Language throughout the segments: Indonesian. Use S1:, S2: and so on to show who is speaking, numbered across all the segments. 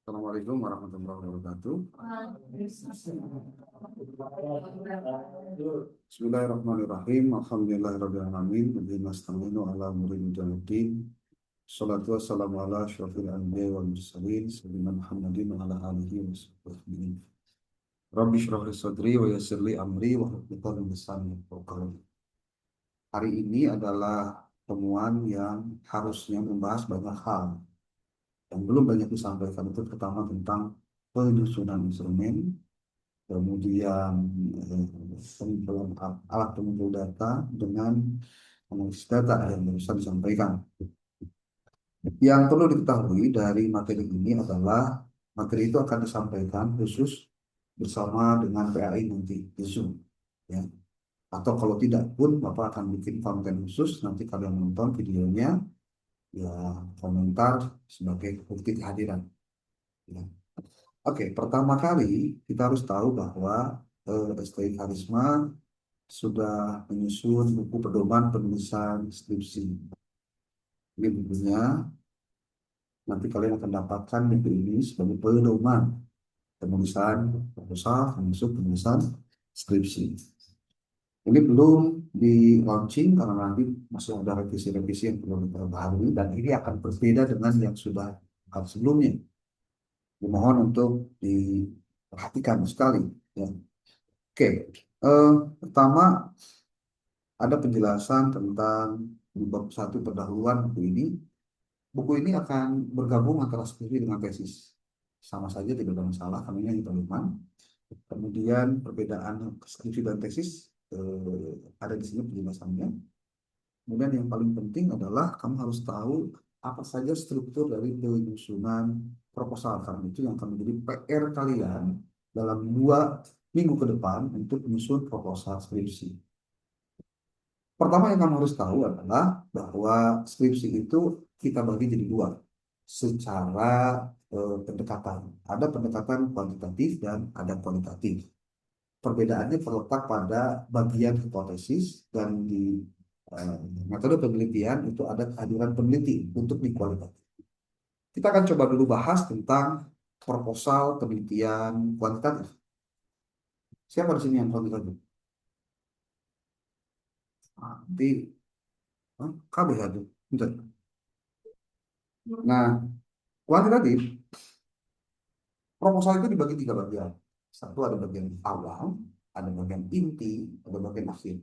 S1: Assalamualaikum warahmatullahi wabarakatuh. Bismillahirrahmanirrahim. Alhamdulillahirabbil alamin. Wabihi nasta'inu ala umuri dunya waddin. Shalatu wassalamu ala asyrofil anbiya'i wal mursalin sayyidina Muhammadin wa ala alihi wa sahbihi. Rabbi shrah li sadri wa yassir li amri wa hlul 'uqdatam min lisani yafqahu qawli. Hari ini adalah temuan yang harusnya membahas banyak hal yang belum banyak disampaikan. Itu pertama tentang penyusunan instrumen, kemudian pengumpulan alat pengumpul data dengan analisis data yang bisa disampaikan. Yang perlu diketahui dari materi ini adalah materi itu akan disampaikan khusus bersama dengan PAI nanti di Zoom, ya. Atau kalau tidak pun Bapak akan bikin konten khusus, nanti kalian nonton videonya, ya komentar sebagai bukti kehadiran, ya. Oke, pertama kali kita harus tahu bahwa STI Karisma sudah menyusun buku pedoman penulisan skripsi. Ini bukunya, nanti kalian akan dapatkan buku ini sebagai pedoman penulisan proposal, termasuk penulisan skripsi. Ini belum di launching karena nanti masih ada revisi-revisi yang perlu diperbaharui dan ini akan berbeda dengan yang sudah sebelumnya. Dimohon untuk diperhatikan sekali, ya. Oke, pertama ada penjelasan tentang di bab 1 pendahuluan buku ini. Buku ini akan bergabung antara skripsi dengan tesis. Sama saja, tidak ada masalah, kami ini pedoman. Kemudian perbedaan skripsi dan tesis ada di sini penjelasannya. Kemudian yang paling penting adalah kamu harus tahu apa saja struktur dari penyusunan proposal, karena itu yang akan menjadi PR kalian dalam 2 minggu ke depan untuk menyusun proposal skripsi. Pertama yang kamu harus tahu adalah bahwa skripsi itu kita bagi jadi 2 secara pendekatan. Ada pendekatan kuantitatif dan ada kualitatif. Perbedaannya terletak pada bagian hipotesis, dan di metode penelitian itu ada kehadiran peneliti untuk di kualitatif. Kita akan coba dulu bahas tentang proposal penelitian kuantitatif. Siapa di sini yang kuantitatif? Nanti KB satu. Bentar. Nah, kuantitatif proposal itu dibagi 3 bagian. Satu ada bagian awal, ada bagian inti, ada bagian akhir.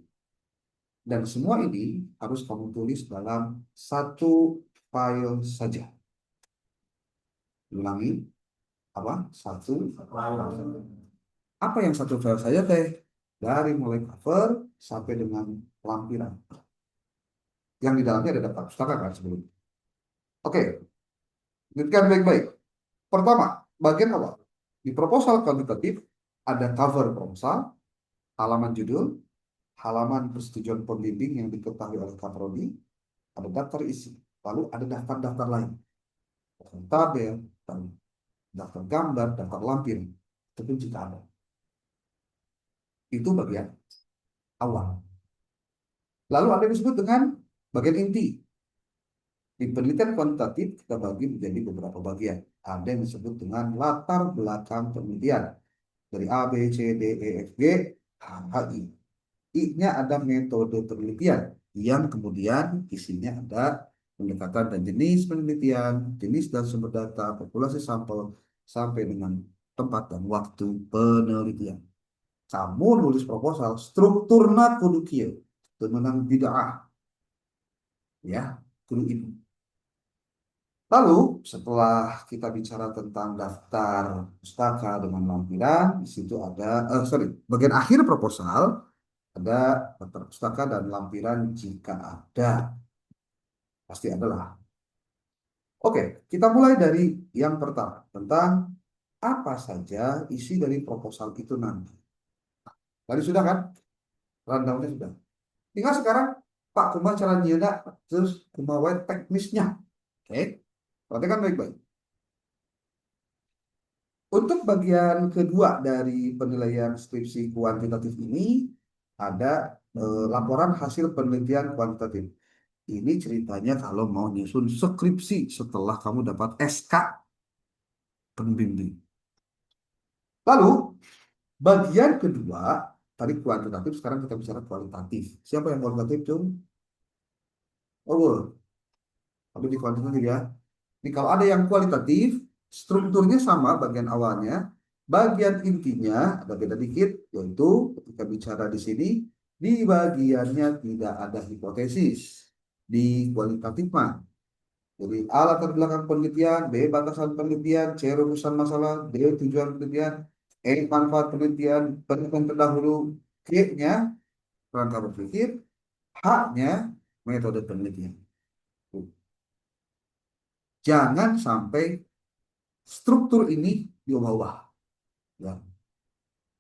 S1: Dan semua ini harus kamu tulis dalam 1 file saja. Ulangi, apa? 1 file. Apa yang 1 file saja teh? Dari mulai cover sampai dengan lampiran. Yang di dalamnya ada daftar pustaka kan sebelumnya. Oke, dengarkan baik-baik. Pertama, bagian awal. Di proposal kuantitatif ada cover proposal, halaman judul, halaman persetujuan pembimbing yang diketahui oleh kaprodi, ada daftar isi, lalu ada daftar-daftar lain, daftar tabel, daftar gambar, daftar lampiran, itu jika ada. Itu bagian awal. Lalu ada yang disebut dengan bagian inti. Di penelitian kuantitatif kita bagi menjadi beberapa bagian. Ada yang disebut dengan latar belakang penelitian. Dari A, B, C, D, E, F, G, H, H, I. I-nya ada metode penelitian yang kemudian isinya ada pendekatan dan jenis penelitian, jenis dan sumber data, populasi sampel, sampai dengan tempat dan waktu penelitian. Kamu nulis proposal, strukturna kudu kieu, teu meunang bid'ah. Ya, kudu itu. Lalu setelah kita bicara tentang daftar pustaka dengan lampiran, di situ ada bagian akhir proposal ada daftar pustaka dan lampiran jika ada. Pasti adalah. Oke, kita mulai dari yang pertama tentang apa saja isi dari proposal itu nanti. Tadi sudah kan? Rundownnya sudah. Tinggal sekarang Pak kumaha cara nyeuna, terus kumaha teknisnya. Oke. Perhatikan baik-baik. Untuk bagian kedua dari penilaian skripsi kuantitatif ini ada laporan hasil penelitian kuantitatif. Ini ceritanya kalau mau nyusun skripsi setelah kamu dapat SK. pembimbing. Lalu bagian kedua, tadi kuantitatif, sekarang kita bicara kualitatif. Siapa yang kualitatif, Cung? Oh, tapi di kuantitatif ya. Ini kalau ada yang kualitatif, strukturnya sama bagian awalnya, bagian intinya ada beda dikit, yaitu ketika bicara di sini, di bagiannya tidak ada hipotesis. Di kualitatif mah, jadi A latar belakang penelitian, B batasan penelitian, C rumusan masalah, D tujuan penelitian, E manfaat penelitian, penelitian terdahulu, G-nya kerangka berpikir, H-nya metode penelitian. Jangan sampai struktur ini diubah-ubah. Ya.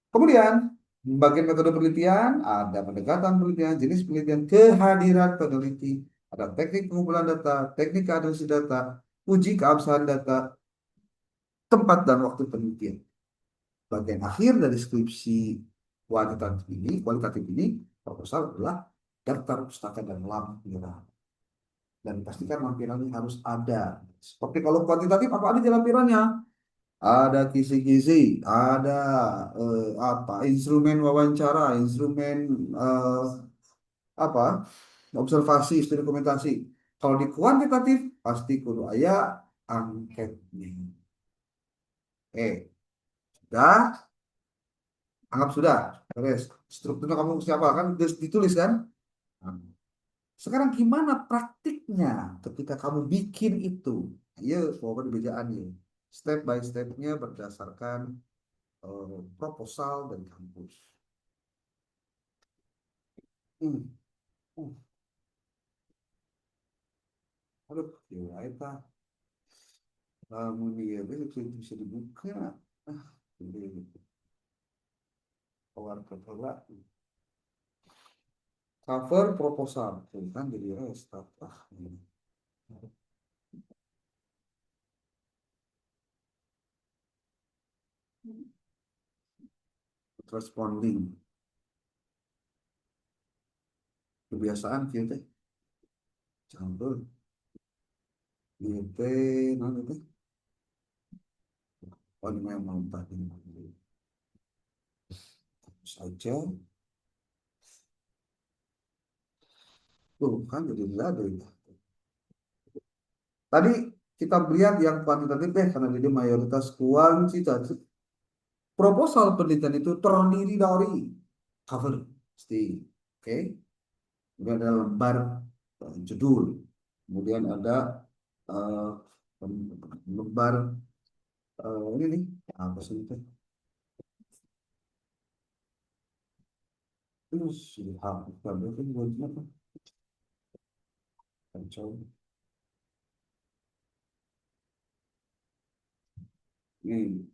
S1: Kemudian, bagian metode penelitian, ada pendekatan penelitian, jenis penelitian, kehadiran peneliti, ada teknik pengumpulan data, teknik analisis data, uji keabsahan data, tempat dan waktu penelitian. Bagian akhir dari skripsi kualitatif ini, proposal adalah daftar pustaka dan lampiran. Dan pastikan lampirannya harus ada. Seperti kalau kuantitatif, apa ada di lampirannya? Ada kisi-kisi, ada instrumen wawancara, instrumen apa observasi, studi dokumentasi. Kalau di kuantitatif pasti kudu aya angketnya. Sudah, anggap sudah. Terus strukturnya kamu siapa kan ditulis kan? Nah, sekarang gimana praktiknya ketika kamu bikin itu? Ya, bahwa perbedaan ya. Step by stepnya berdasarkan proposal dari kampus. Hmm. Uh, aduh, ya eta. Ini ya besok bisa dibuka. Ah, ini keluar kepala. Cover proposal. Tuh kan jadi restart. Ah, ini. Responding. Kebiasaan kita. Campur. Itu, nanti itu. Oh, ini memang tadi. Saja. Tuh kan jadi ada itu. Tadi kita lihat yang kuantitatif deh, karena jadi mayoritas kuantitatif. Proposal penelitian itu terdiri dari cover, pasti, oke. Kemudian ada lembar judul, kemudian ada uh, lembar ini nih apa sih itu? Itu sih hapus kabel itu buat apa? Kacau. Ini.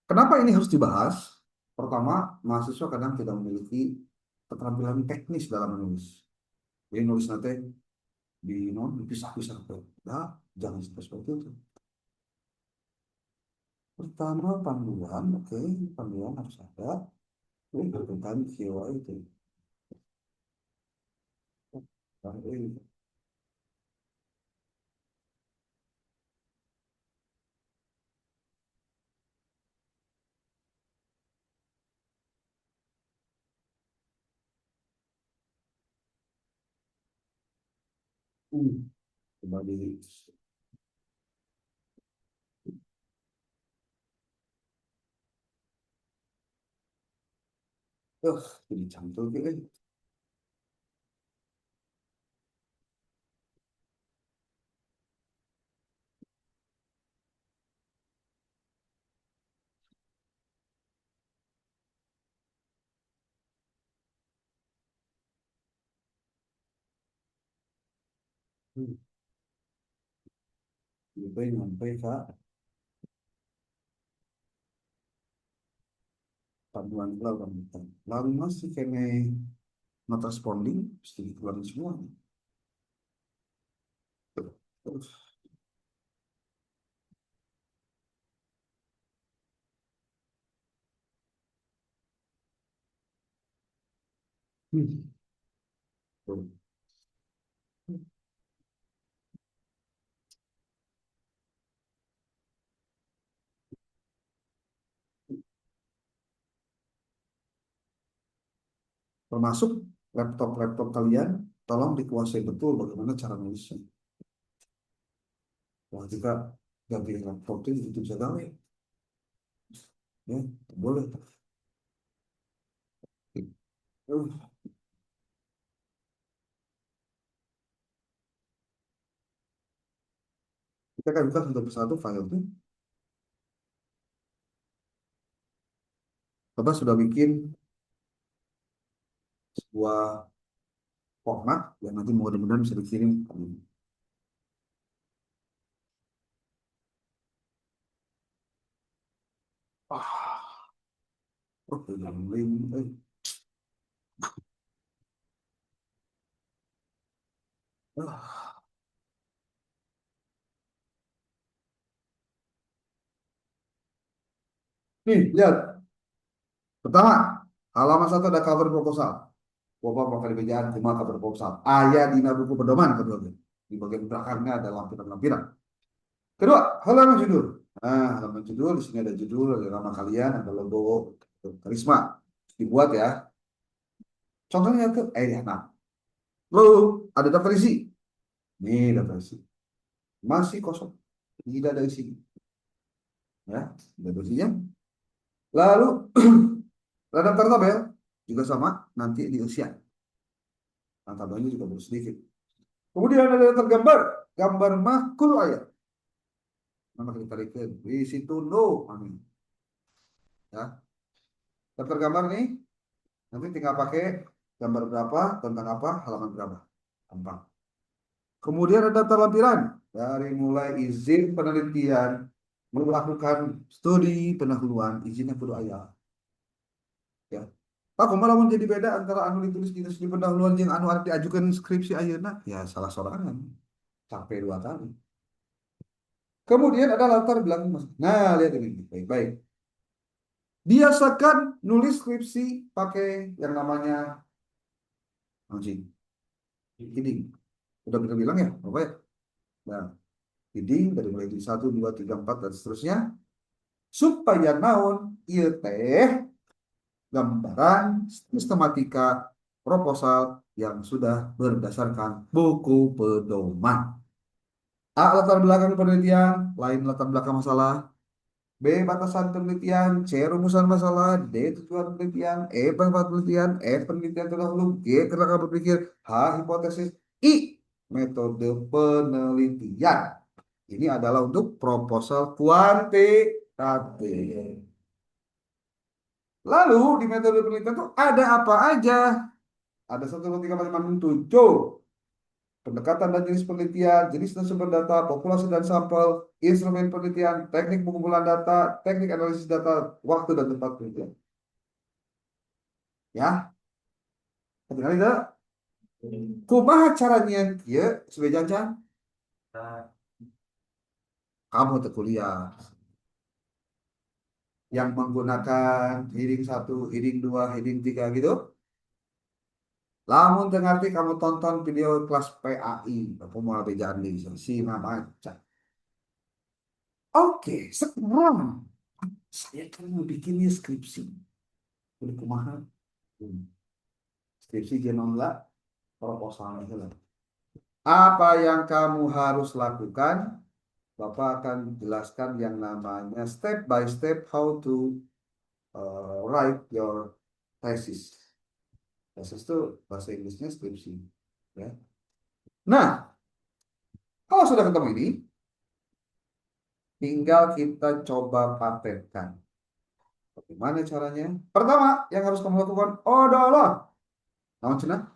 S1: Kenapa ini harus dibahas? Pertama, mahasiswa kadang tidak memiliki keterampilan teknis dalam menulis. Jadi nulis nanti di non dipisah-pisah. Nah, jangan seperti itu. Pertama panduan, oke, panduan harus ada. Ini berkaitan jiwa itu. Nah, ini. Coba di jadi cantul gitu. Nyampe kak panduan pulau kan. Lalu masih kene not responding, mesti dikeluarin semua. Terus, hmm. Tuh. Termasuk laptop-laptop kalian, tolong dikuasai betul bagaimana cara nulisnya. Wah, jika ganti laptop itu bisa gawe. Ya, boleh. Kita kan buka satu persatu file itu. Bapak sudah bikin sebuah format yang nanti mudah-mudahan bisa dikirim. Ah, oh, link. Ah. Nih, lihat. Pertama, halaman satu ada cover proposal. Bapak bakal dibejaan cuma cover proposal. Ayat di buku pedoman kedua. Di bagian belakangnya ada lampiran-lampiran. Kedua, halaman judul. Nah, halaman judul di sini ada judul, ada nama kalian, ada logo Karisma. Dibuat ya. Contohnya ke nah. Lalu ada daftar isi. Nih daftar isi. Masih kosong. Tidak ada isi. Ya, tidak ada isinya. Lalu ada daftar tabel juga sama nanti di usia. Nah, tabelnya juga baru sedikit. Kemudian ada daftar gambar, gambar makul ayat. Nama kita tarik di situ no, amin. Ya, daftar gambar nih nanti tinggal pakai gambar berapa, tentang apa, halaman berapa. Gampang. Kemudian ada daftar lampiran dari mulai izin penelitian, melakukan studi pendahuluan, izinnya kudu ayat. Ya. Pak, kumaha lamun jadi beda antara anu ditulis di studi pendahuluan yang anu arep diajukan skripsi ayeuna? Ya salah sorangan. Sampai 2 kali. Kemudian ada latar belakang mas. Nah, lihat ini baik-baik. Biasakan nulis skripsi pakai yang namanya anjing. Heading. Udah kita bilang ya, apa ya? Nah, heading dari mulai di 1, 2, 3, 4 dan seterusnya supaya naon ieu teh gambaran sistematika proposal yang sudah berdasarkan buku pedoman. A. Latar belakang penelitian, lain latar belakang masalah. B. Batasan penelitian, C. Rumusan masalah, D. Tujuan penelitian, E. Pendapat penelitian, F. Penelitian terdahulu, G. Kerangka berpikir, H. Hipotesis, I. Metode penelitian. Ini adalah untuk proposal kuantitatif. Lalu di metode penelitian itu ada apa aja? Ada 1, 2, 3, 4, 5, 6, 7. Pendekatan dan jenis penelitian, jenis dan sumber data, populasi dan sampel, instrumen penelitian, teknik pengumpulan data, teknik analisis data, waktu dan tempat penelitian. Ya, kedengar itu? Kumaha caranya ya sebagai jangan kamu kuliah yang menggunakan heading 1, heading 2, heading 3 gitu. Lamun ngerti kamu tonton video kelas PAI, aku mau bejaan di si mama. Oke, sekarang saya kan mau bikin skripsi. Udah kumaha? Skripsi genom lah, proposalnya itu lah. Apa yang kamu harus lakukan? Bapak akan jelaskan yang namanya step by step how to write your thesis. Thesis itu bahasa Inggrisnya skripsi. Ya. Nah, kalau sudah ketemu ini, tinggal kita coba patenkan. Bagaimana caranya? Pertama, yang harus kamu lakukan adalah naon cenah?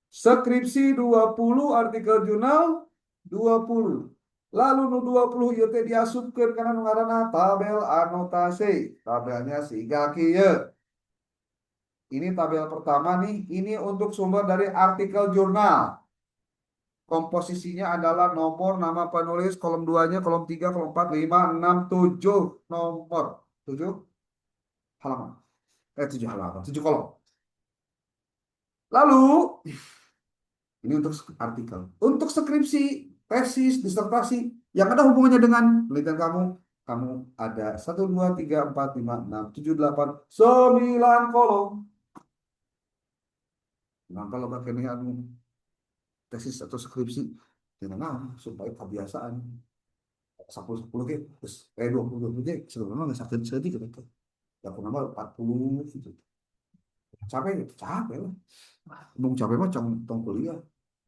S1: Skripsi 20, artikel jurnal 20. Lalu nu 20 ieu teh diasupkeun kana nu ngaranna tabel anotasi. Tabelnya siga kieu. Ini tabel pertama nih, ini untuk sumber dari artikel jurnal. Komposisinya adalah nomor, nama penulis, kolom 2-nya, kolom 3, kolom 4, 5, 6, 7 nomor. 7 halaman. 7 halaman, 7 kolom. Lalu ini untuk artikel. Untuk skripsi, tesis, disertasi yang ada hubungannya dengan penelitian kamu, kamu ada 1, 2, 3, 4, 5, 6, 7, 8, 9 kolom. Nah, kalau pakai anu tesis atau skripsi, dengan supaya kebiasaan 10 gitu, terus 20 gitu, sebenarnya nggak sakit sedikit gitu. Ya aku nambah 40 gitu. Capek gitu, capek lah. Mau capek mah tong kuliah.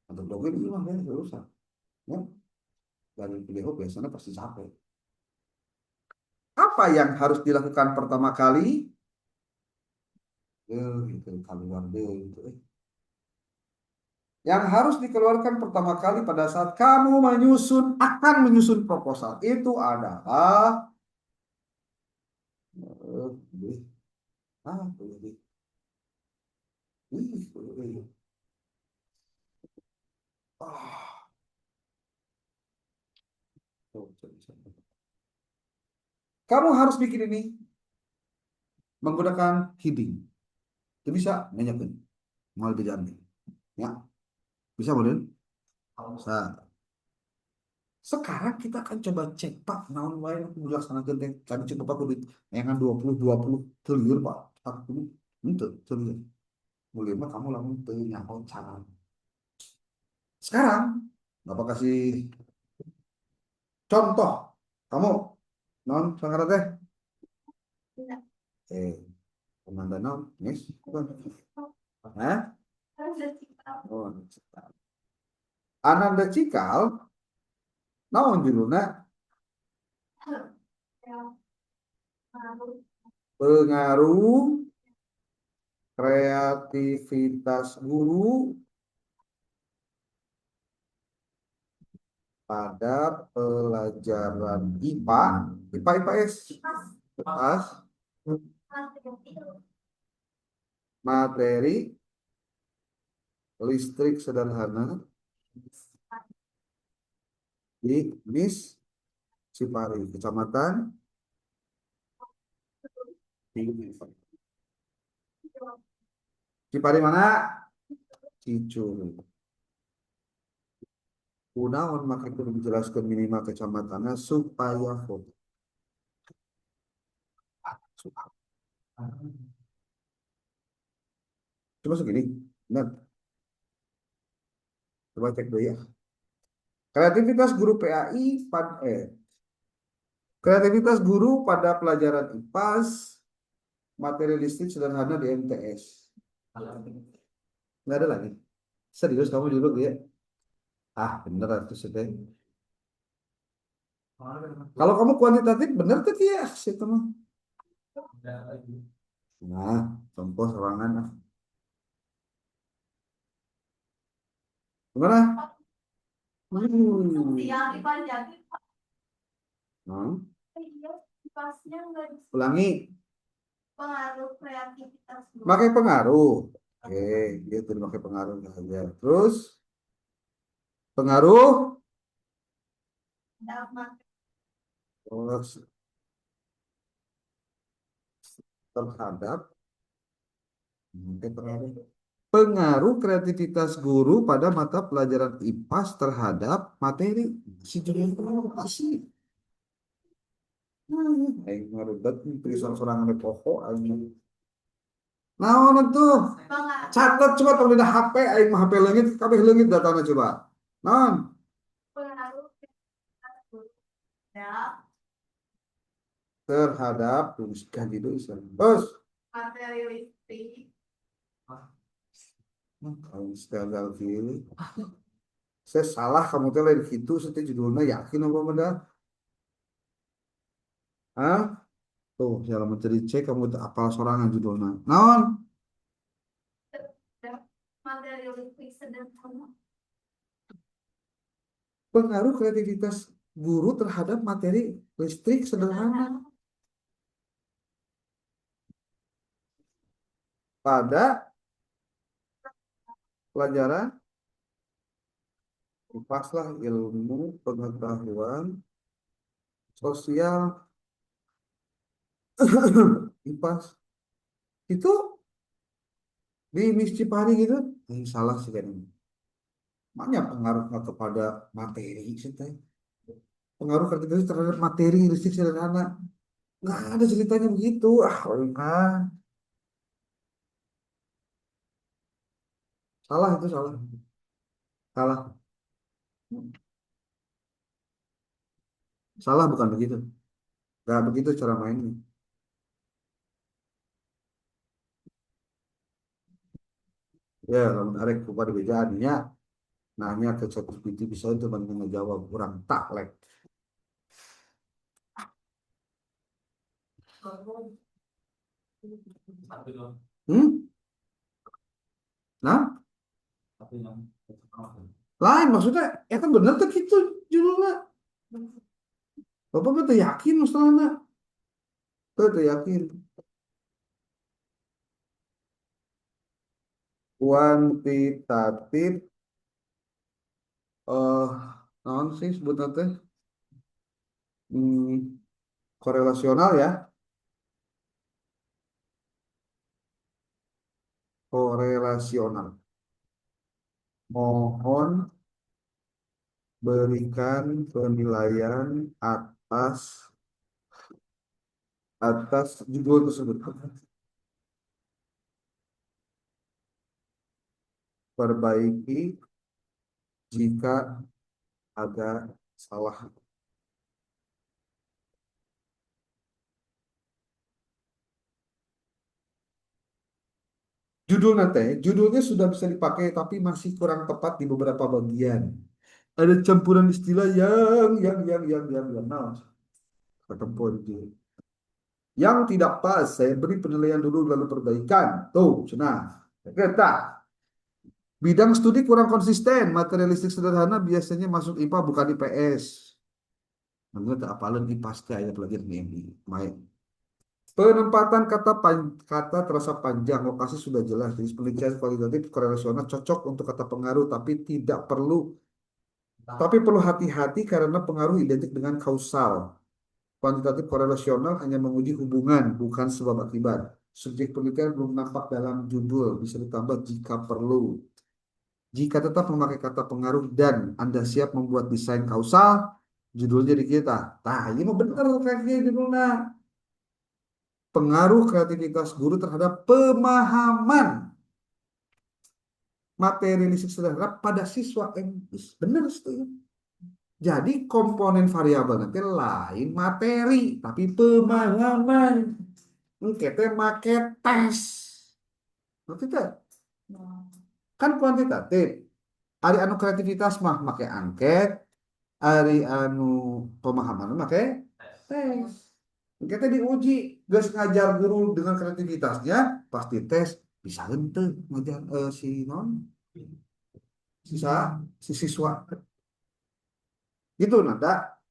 S1: Atau dongeng itu mah ya usah. Ya, dari beliau biasanya pasti capek. Apa yang harus dilakukan pertama kali? Gitu, keluar deh gitu. Yang harus dikeluarkan pertama kali pada saat kamu akan menyusun proposal itu adalah eh, boleh. Boleh. Ah, kamu harus bikin ini menggunakan heading. Itu bisa nanyakan mau lebih cantik. Ya, bisa boleh. Nah, sekarang kita akan coba cek Pak, naon wae aku dilaksanakeun teh. Kami cukup aku duit engan 20 triliun Pak. 40 itu triliun. Boleh mah kamu langsung teu nyaho cara. Sekarang Bapak kasih contoh. Kamu non sangat teh. Eh, Komandan non, Nis. Hah? Oh, Ananda Cikal, naon judulna? Pengaruh kreativitas guru pada pelajaran IPA, IPA IPS, IPAS, materi listrik sederhana di MIS Cipari, Kecamatan Cipari mana? Cicuru. Kunaon maka itu dijelaskan minimal kecamatannya supaya fokus. Cuma segini, benar. Coba cek dulu ya. Kreativitas guru PAI pada kreativitas guru pada pelajaran IPAS, materi listrik sederhana di MTS. Nggak ada lagi. Serius kamu dulu ya? Ah, bener itu sudah. Kalau kamu kuantitatif bener tuh ya, situ mah. Nah, contoh serangan. Gimana? Hmm. Hmm. Ulangi. Pakai pengaruh. Oke, dia tuh pakai pengaruh aja. Terus pengaruh terus terhadap pengaruh kreativitas guru pada mata pelajaran IPAS terhadap materi si judul sih. Aing ngarudat tulisan sorangan di pokok aing. Naon tuh? Catat coba kalau di HP aing mah HP leungit kabeh leungit datanya coba. Naon? Terhadap tuliskan di tulisan. Terus kalau gagal pilih. Saya salah kamu tuh lain gitu, saya judulnya yakin apa benda? Hah? Tuh, dalam mencari cek kamu tuh apal sorangan judulnya. Naon? Pengaruh kreativitas guru terhadap materi listrik sederhana pada pelajaran IPAS lah ilmu pengetahuan sosial IPAS itu di Miss Cipari gitu. Ini salah sih kan. Makanya pengaruhnya kepada materi sih teh. Pengaruh kreativitas terhadap materi listrik sederhana. Nggak ada ceritanya begitu. Ah, enggak. Salah itu salah. Salah. Salah bukan begitu. Gak begitu cara mainnya. Ya, kalau menarik kepada bejaannya, nanya ke ChatGPT bisa itu bantu ngejawab kurang taklek. Hmm? Nah, lain maksudnya, ya kan bener tuh gitu judulnya. Bapak betul yakin masalahnya. Betul yakin. Kuantitatif, eh, non sih sebutnya teh, hmm, korelasional ya, korelasional. Mohon berikan penilaian atas atas judul tersebut. Perbaiki jika ada salah. Judul nanti, judulnya sudah bisa dipakai tapi masih kurang tepat di beberapa bagian. Ada campuran istilah yang, nah, ketemu itu. Yang tidak pas, saya beri penilaian dulu lalu perbaikan. Tuh, cenah. Kita bidang studi kurang konsisten, materialistik sederhana biasanya masuk IPA bukan IPS. Menurut apalan IPA ya pelajaran ini. Main. Penempatan kata terasa panjang, lokasi sudah jelas. Jadi penelitian kualitatif korelasional cocok untuk kata pengaruh, tapi perlu hati-hati karena pengaruh identik dengan kausal. Kuantitatif korelasional hanya menguji hubungan, bukan sebab akibat. Subjek penelitian belum nampak dalam judul, bisa ditambah jika perlu. Jika tetap memakai kata pengaruh dan Anda siap membuat desain kausal, judulnya di kita. Nah, ini mau benar kayaknya judulnya. Pengaruh kreativitas guru terhadap pemahaman materi listrik sederhana pada siswa Inggris. Benar itu. Jadi komponen variabel nanti lain materi, tapi pemahaman. Kita make tes. Ngerti tak? Kan kuantitatif. Ari anu kreativitas mah make angket, ari anu pemahaman make tes. Kita diuji, gak ngajar guru dengan kreativitasnya, pasti tes bisa ente ngajar si non, sisa si siswa. Gitu nada,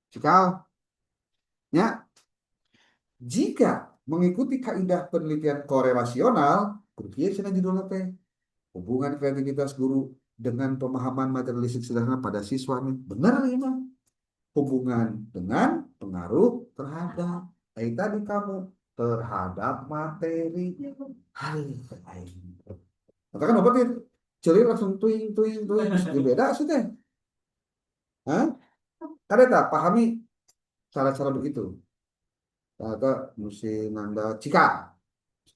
S1: cikal. Ya, jika mengikuti kaidah penelitian korelasional, berpikir cina judulnya teh hubungan kreativitas guru dengan pemahaman materialistik sederhana pada siswa nih. Benar ya, Bang? Hubungan dengan pengaruh terhadap tadi kamu terhadap materi. Hai, hai. Katakan apa tuh? Celi langsung tuing tuing tuing beda sih teh. Hah? Kada tak pahami cara-cara begitu. Kata mesti nanda cika.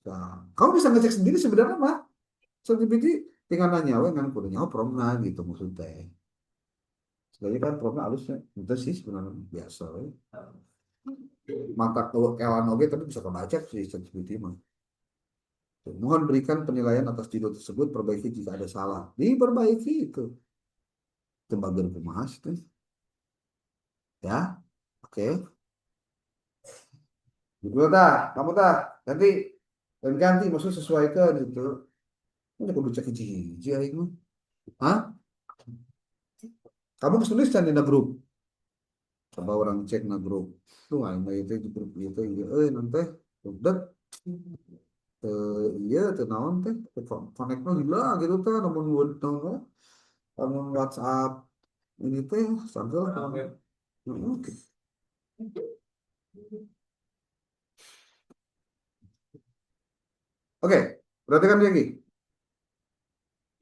S1: Nah, kamu bisa ngecek sendiri sebenarnya mah. ChatGPT tinggal nanya, we ngan kudu nyawa promna gitu maksudnya. Sebenarnya kan promna halusnya itu sih sebenarnya biasa we. Mata kewan oge tapi bisa kebaca sih ChatGPT mah. Mohon berikan penilaian atas judul tersebut, perbaiki jika ada salah. Diperbaiki itu. Itu bagian kumaha itu. Ya, oke. Gitu dah, kamu dah. Ganti dan ganti maksud sesuaikan gitu. Udah kudu cek hiji-hiji aing mah. Hah? Kamu nulis can di grup. Coba orang cek na grup. Tuh aing mah itu di grup itu iya nanti udah iya teh naon teh koneknya lila gitu teh namun namun WhatsApp ini teh sambil oke. Oke, berarti kan lagi.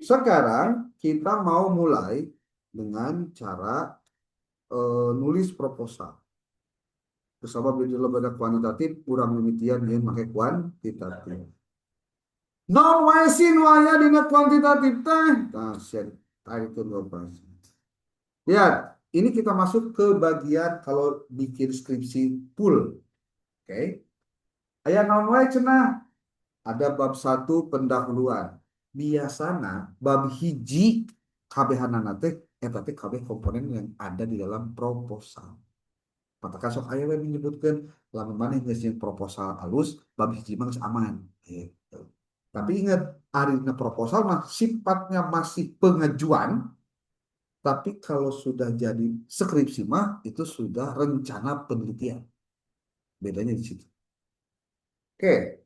S1: Sekarang kita mau mulai dengan cara nulis proposal. Sebab di dalam ada kuantitatif, kurang limitian yang pakai kuantitatif. Non waisin waya dina kuantitatif teh. Nah, tadi itu 2%. Lihat, ini kita masuk ke bagian kalau bikin skripsi full. Oke. Aya non wae cenah. Ada bab satu pendahuluan. Biasana bab hiji kabehanana teh eta teh kabeh komponen yang ada di dalam proposal. Maka sok aya we menyebutkan lamun maneh geus proposal alus bab hiji mah geus aman. Gitu. Tapi ingat, arina proposal mah sifatnya masih pengajuan, tapi kalau sudah jadi skripsi mah itu sudah rencana penelitian. Bedanya di situ. Oke,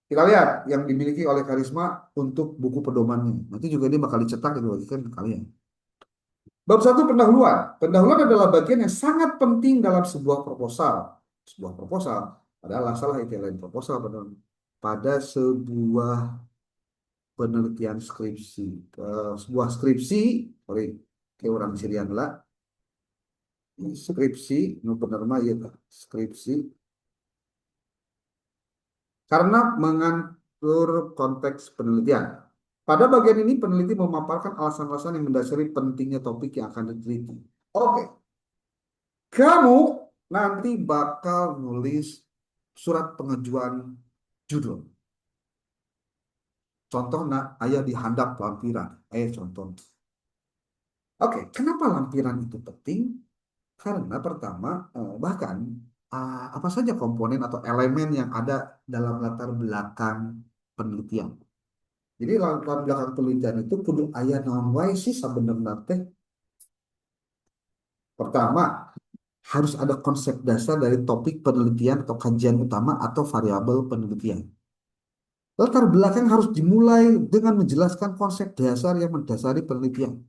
S1: kita lihat yang dimiliki oleh Karisma untuk buku pedomannya. Nanti juga ini bakal dicetak dan dibagikan ke kalian. Bab satu pendahuluan. Pendahuluan adalah bagian yang sangat penting dalam sebuah proposal. Sebuah proposal adalah salah itu lain proposal pada sebuah penelitian skripsi. Sebuah skripsi, sorry, kayak orang Sirian lah. Skripsi, nu bener mah ya skripsi. Karena mengatur konteks penelitian. Pada bagian ini peneliti memaparkan alasan-alasan yang mendasari pentingnya topik yang akan diteliti. Oke, kamu nanti bakal nulis surat pengajuan judul. Contoh nak ayah di handap lampiran. Contoh. Oke, kenapa lampiran itu penting? Karena pertama, bahkan apa saja komponen atau elemen yang ada dalam latar belakang penelitian. Jadi latar belakang penelitian itu kudu aya naon wae sih sabenerna teh. Pertama, harus ada konsep dasar dari topik penelitian atau kajian utama atau variabel penelitian. Latar belakang harus dimulai dengan menjelaskan konsep dasar yang mendasari penelitian.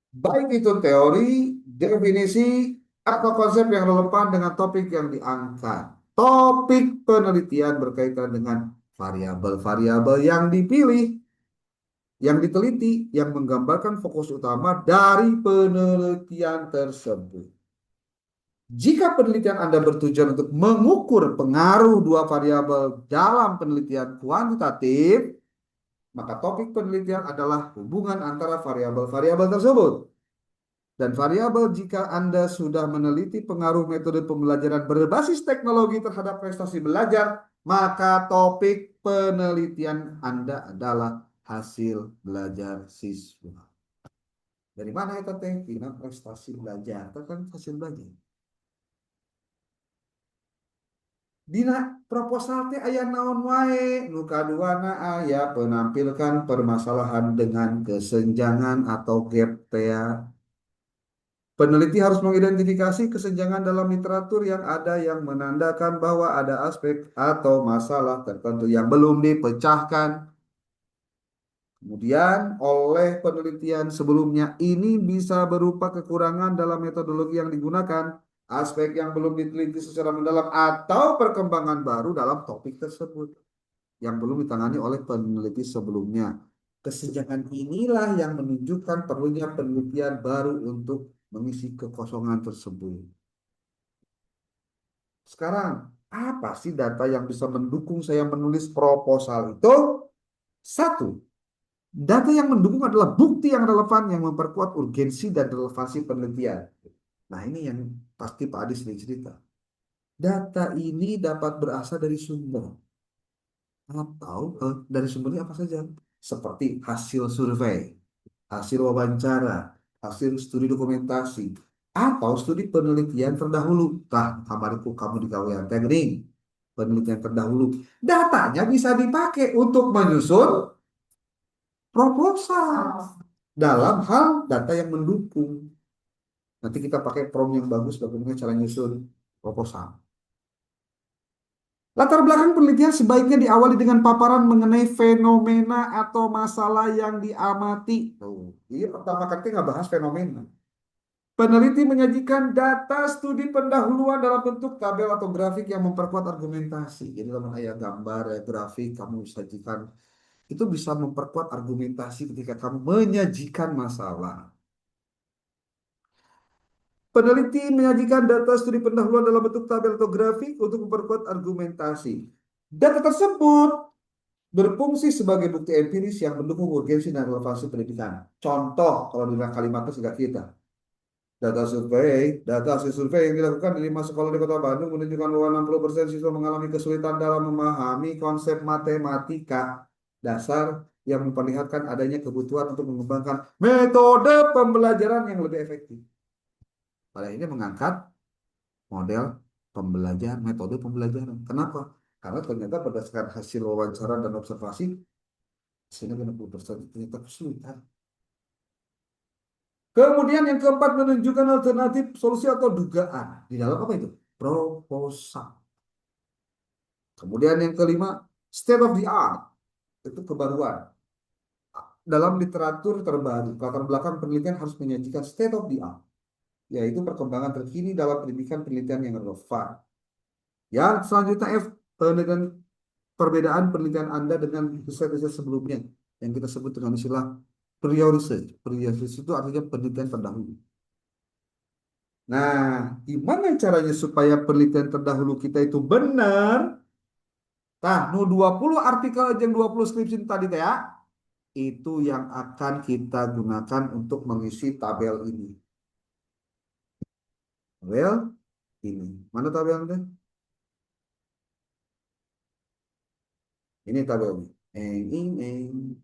S1: Baik itu teori, definisi, atau konsep yang relevan dengan topik yang diangkat. Topik penelitian berkaitan dengan variabel-variabel yang dipilih, yang diteliti, yang menggambarkan fokus utama dari penelitian tersebut. Jika penelitian Anda bertujuan untuk mengukur pengaruh dua variabel dalam penelitian kuantitatif, maka topik penelitian adalah hubungan antara variabel-variabel tersebut. Dan variabel jika Anda sudah meneliti pengaruh metode pembelajaran berbasis teknologi terhadap prestasi belajar, maka topik penelitian Anda adalah hasil belajar siswa. Dari mana itu teh? Tina prestasi belajar. Itu kan hasil belajar. Dina proposal teh aya naon wae. Nu kaduana aya penampilkan permasalahan dengan kesenjangan atau gap teh. Peneliti harus mengidentifikasi kesenjangan dalam literatur yang ada yang menandakan bahwa ada aspek atau masalah tertentu yang belum dipecahkan. Kemudian oleh penelitian sebelumnya ini bisa berupa kekurangan dalam metodologi yang digunakan, aspek yang belum diteliti secara mendalam atau perkembangan baru dalam topik tersebut yang belum ditangani oleh peneliti sebelumnya. Kesenjangan inilah yang menunjukkan perlunya penelitian baru untuk mengisi kekosongan tersebut. Sekarang, apa sih data yang bisa mendukung saya menulis proposal itu? Satu, data yang mendukung adalah bukti yang relevan yang memperkuat urgensi dan relevansi penelitian. Nah, ini yang pasti Pak Adi sering cerita. Data ini dapat berasal dari sumber atau dari sumbernya apa saja, seperti hasil survei, hasil wawancara, hasil studi dokumentasi, atau studi penelitian terdahulu. Nah, kamariku kamu di kawian teknik, penelitian terdahulu. Datanya bisa dipakai untuk menyusun proposal dalam hal data yang mendukung. Nanti kita pakai prompt yang bagus bagaimana cara nyusun proposal. Latar belakang penelitian sebaiknya diawali dengan paparan mengenai fenomena atau masalah yang diamati. Iya, pertama kali nggak bahas fenomena. Peneliti menyajikan data studi pendahuluan dalam bentuk tabel atau grafik yang memperkuat argumentasi. Jadi kalau ada gambar, ya, grafik, kamu sajikan. Itu bisa memperkuat argumentasi ketika kamu menyajikan masalah. Peneliti menyajikan data studi pendahuluan dalam bentuk tabel atau grafik untuk memperkuat argumentasi. Data tersebut berfungsi sebagai bukti empiris yang mendukung urgensi dan relevansi pendidikan. Contoh, kalau di kalimatnya singkat kita, data hasil survei yang dilakukan di 5 sekolah di Kota Bandung menunjukkan bahwa 60% siswa mengalami kesulitan dalam memahami konsep matematika dasar yang memperlihatkan adanya kebutuhan untuk mengembangkan metode pembelajaran yang lebih efektif. Pada ini mengangkat model pembelajaran, metode pembelajaran. Kenapa? Karena ternyata berdasarkan hasil wawancara dan observasi, sehingga 60% ternyata kesulitan. Kemudian yang keempat menunjukkan alternatif solusi atau dugaan. Di dalam apa itu? Proposal. Kemudian yang kelima, state of the art. Itu kebaruan. Dalam literatur terbaru, latar belakang penelitian harus menyajikan state of the art, yaitu perkembangan terkini dalam pendidikan penelitian yang relevan. Yang selanjutnya F, dengan perbedaan penelitian Anda dengan riset-riset sebelumnya, yang kita sebut dengan istilah prior research. Prior research itu artinya penelitian terdahulu. Nah, gimana caranya supaya penelitian terdahulu kita itu benar? Nah, nu 20 artikel yang 20 skripsi tadi teh ya, itu yang akan kita gunakan untuk mengisi tabel ini. Tabel ini. Mana tabelnya? Ini tabelnya. Eng.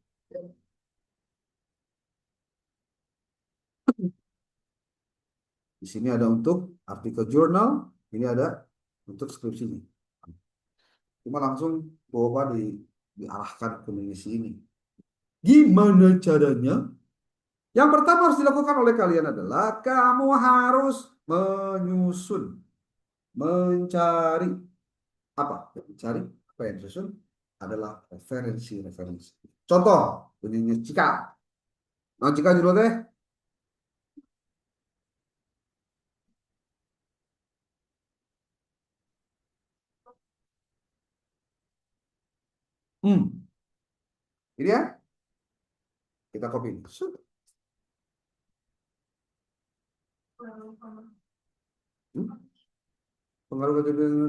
S1: Di sini ada untuk artikel jurnal, ini ada untuk skripsinya. Cuma langsung bawa diarahkan ke mengisi ini. Gimana caranya? Yang pertama harus dilakukan oleh kalian adalah kamu harus menyusun, mencari apa? Mencari apa yang disusun adalah referensi-referensi. Contoh, bunyinya Cika. Nah, Cika dulu deh. Ini ya, kita copy. Pengaruh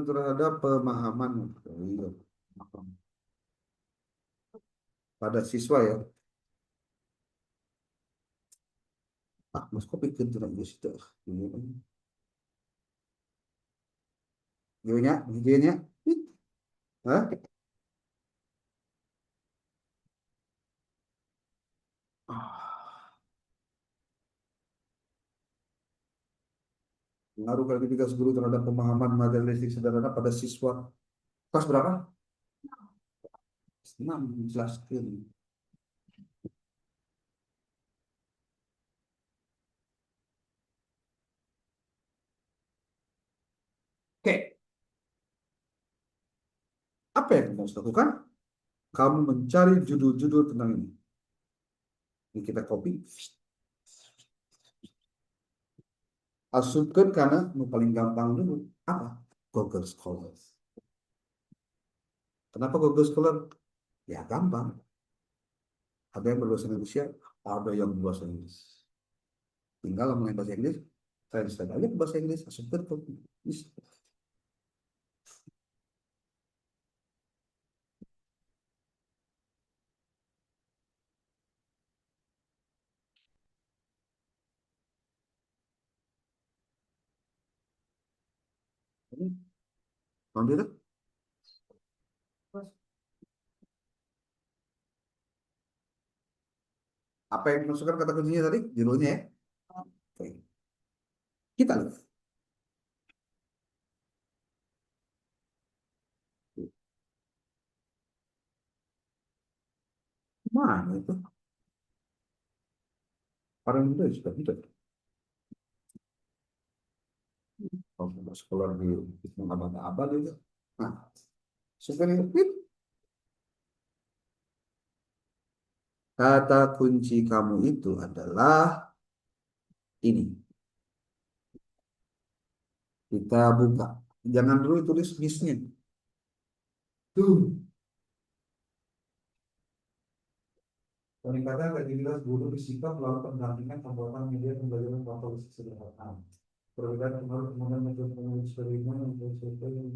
S1: terhadap pemahaman. Iya. Pada siswa ya. Mas kopi kentu di situ. Gimana? Gimana? Hah? Pengaruh kreativitas guru terhadap pemahaman materialistik sederhana pada siswa. Kelas berapa? 6, jelaskan. Oke, apa yang kamu harus lakukan? Kamu mencari judul-judul tentang ini. Ini kita copy. Asumkan karena paling gampang dulu. Apa? Google Scholar. Kenapa Google Scholar? Ya gampang. Ada yang berbahasa Indonesia, ada yang berbahasa Inggris. Tinggal mulai bahasa Inggris, translate aja ke bahasa Inggris, asumkan copy. Ambil itu. Apa yang masukkan kata kuncinya tadi? Judulnya ya. Oke. Kita lihat. Mana itu? Orang itu sudah tidak. Kalau sekolah di abad-abad itu. Nah, sebenarnya kata kunci kamu itu adalah ini. Kita buka. Jangan dulu tulis missnya. Tuh. Peningkatan kredibilitas guru bersikap melalui pendampingan pembuatan media pembelajaran kontroversi sederhana. Perbedaan pengaruh kemudian metode pengujian eksperimen untuk survei dan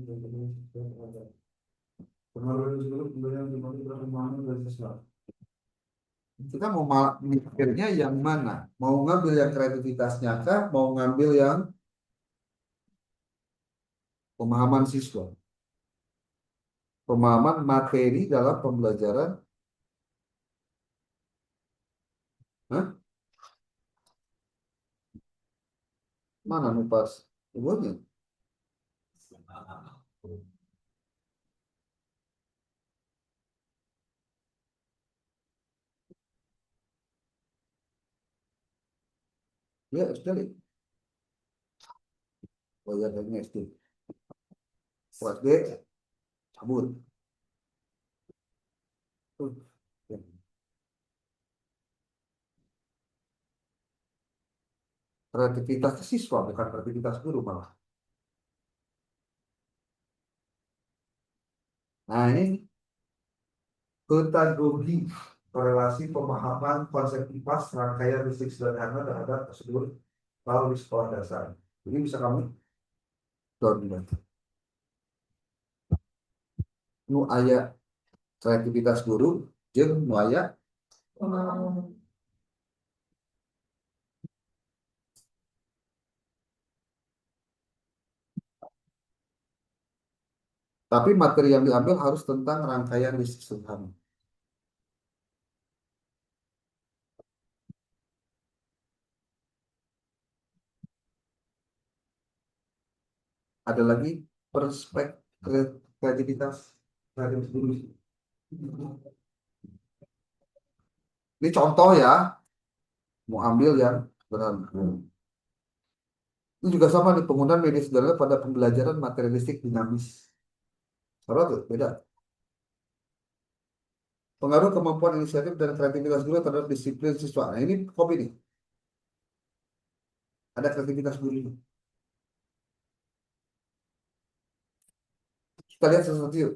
S1: Pengaruh dulu kemudian pemahaman dan sesuatu. Kita mau mikirnya yang mana? Mau ngambil yang kreativitasnya kah? Mau ngambil yang pemahaman siswa? Pemahaman materi dalam pembelajaran? Hah? Mana nupas? Ibunya? Ya, sekali. Oh ya, kayaknya SD. SD, cabut. Ya. Kreativitas siswa, bukan kreativitas guru malah. Nah, ini pedagogi korelasi pemahaman konsep IPAS rangkaian listrik sederhana terhadap prosedur lalu di sekolah dasar. Ini bisa kamu download. Nu aya kreativitas guru, jeung nu aya tapi materi yang diambil harus tentang rangkaian listrik sederhana. Ada lagi perspektif kreativitas kreativitas guru. Ini contoh ya, mau ambil yang benar. Itu juga sama nih penggunaan media sederhana pada pembelajaran materialistik dinamis. Apa tuh? Beda. Pengaruh kemampuan inisiatif dan kreativitas guru terhadap disiplin siswa. Nah ini kopi nih. Ada kreativitas guru. Kita lihat sesuatu yuk.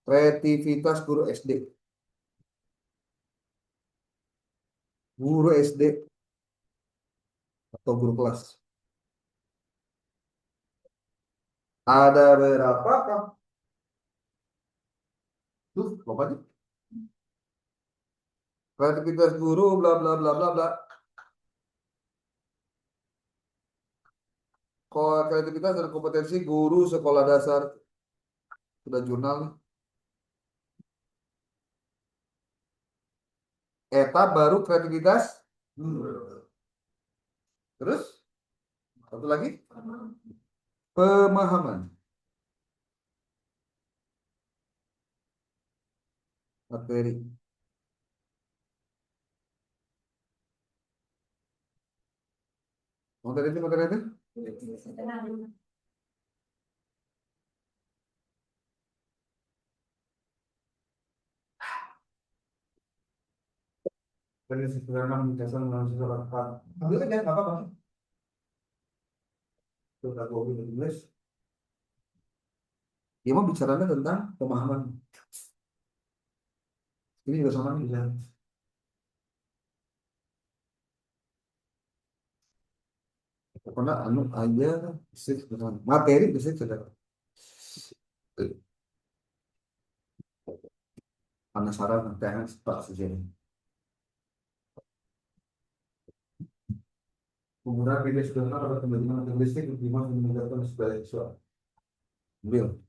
S1: Kreativitas guru SD. Guru SD atau guru kelas. Ada berapa kah? Tuh, bapaknya. Kreativitas guru, bla bla bla bla bla. Kreativitas dan kompetensi guru sekolah dasar. Sudah jurnal nih. Eta baru kreativitas. Terus, satu lagi. Pemahaman. Materi. Materi itu, materi itu. Dari sederhana menjelaskan melalui sesuatu. Ambil aja, nggak apa-apa. Sudah gue tulis. Dia mau bicara tentang pemahaman. Ini juga sama nih. Pokoknya anu aja sederhana. Materi bisa sederhana. Penasaran nanti akan Pak sejarah. Penggunaan media sederhana pada pembelajaran listrik gimana meningkatkan sebagai siswa. Ambil.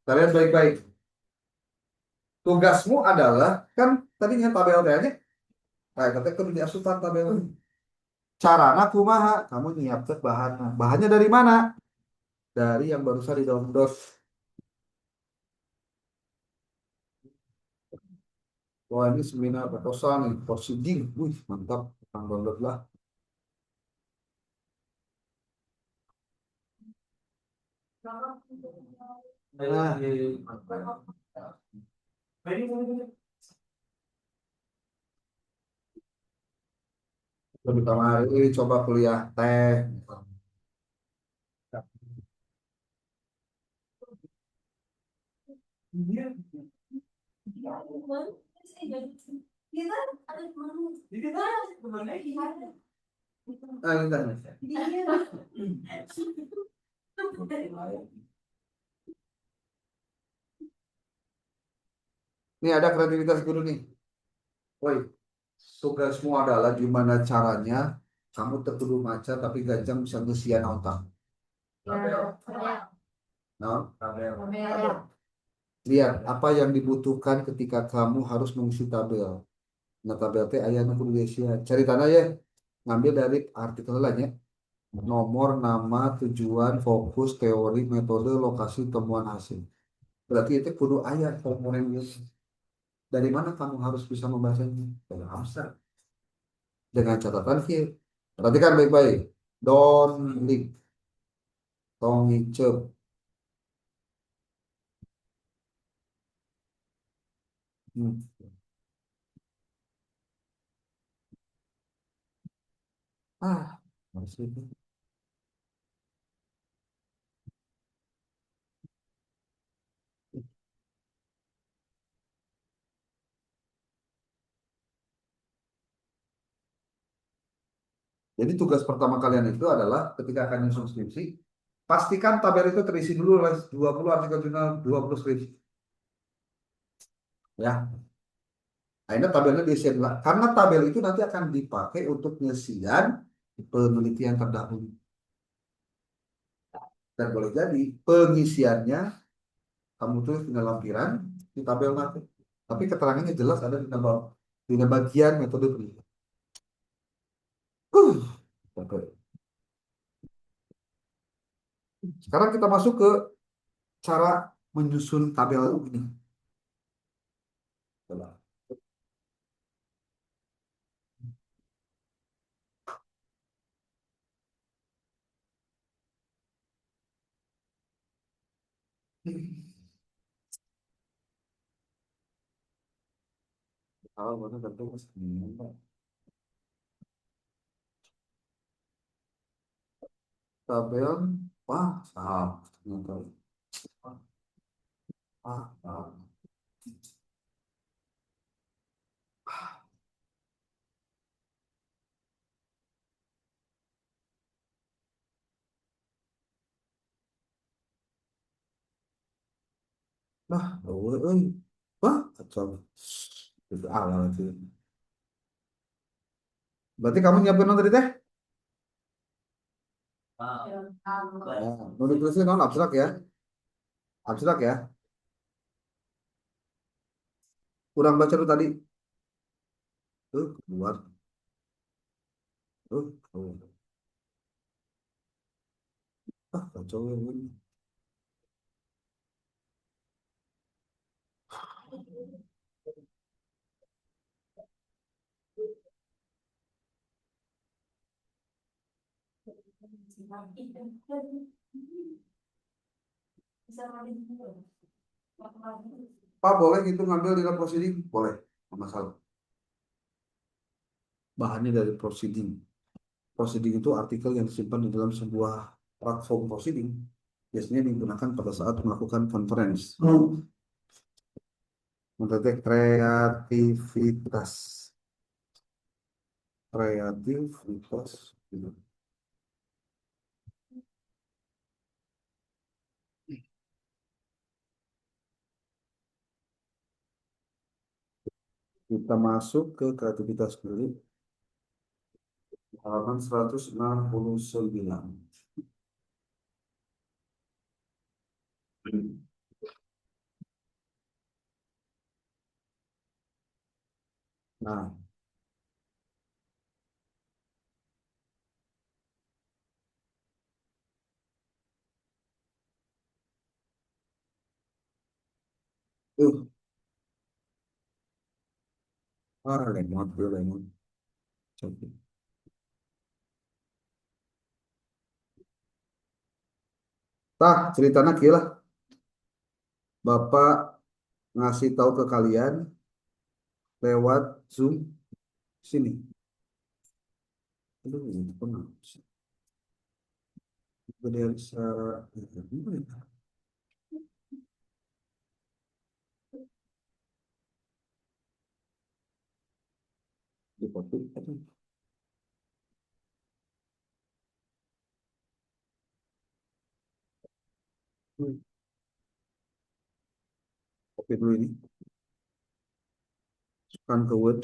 S1: Kalian baik-baik. Tugasmu adalah kan tadinya tabel aja. Kayak kata kudu diasupan tabel. Carana kumaha? Kamu nyiapkan bahan. Bahannya dari mana? Dari yang barusan di download. Wah ini seminar proposal nih, proceeding. Wih mantap, kita download lah. Nah, lebih kamar ini coba kuliah teh. Ah, bentar. Nih ada kreativitas guru nih. Woi, tugasmu adalah gimana caranya kamu tertuduh maca tapi gajang bisa ngesian otak. Nah, lihat apa yang dibutuhkan ketika kamu harus mengisi tabel. Nah, tabel teh aya nu kudu diisian. Cari tanah ya, ngambil dari artikel lah ya. Nomor, nama, tujuan, fokus, teori, metode, lokasi, temuan hasil. Berarti itu kudu aya komponen itu. Dari mana kamu harus bisa membacanya? Dari abstrak. Dengan catatan kia. Perhatikan baik-baik. Don't leak, tong ngicep. Hmm. Ah, harus itu. Jadi tugas pertama kalian itu adalah ketika akan nyusun skripsi, pastikan tabel itu terisi dulu oleh 20 artikel jurnal, 20 skripsi. Ya, akhirnya tabelnya diisi dulu. Karena tabel itu nanti akan dipakai untuk pengisian penelitian terdahulu. Dan boleh jadi pengisiannya kamu tulis di lampiran di tabel nanti. Tapi keterangannya jelas ada di bagian metode penelitian. Oke. Sekarang kita masuk ke cara menyusun tabel ini. Coba. Kalau mana tentu tabel, wah, saham. Ah, ah. Nah, euy. Wah, kacau. Itu awal itu. Berarti kamu nyiapin non tadi teh? Ya, mau ditulisnya non abstrak ya? Abstrak ya? Kurang baca tuh tadi. Tuh, keluar. Tuh, keluar. Ah, kacau ya. Pak, boleh gitu ngambil di dalam proceeding? Boleh, nggak masalah. Bahannya dari proceeding. Proceeding itu artikel yang disimpan di dalam sebuah platform proceeding. Biasanya digunakan pada saat melakukan conference. Mendetek kreativitas. Kreativitas. Kita masuk ke kreativitas dulu. Halaman 169. Nah, tuh. Ah, lemot, gue lemot. Coba. Tah, ceritanya gila. Bapak ngasih tahu ke kalian lewat Zoom sini. Aduh, ini pernah. Kemudian secara di foto. Oke dulu ini, masukkan ke Word.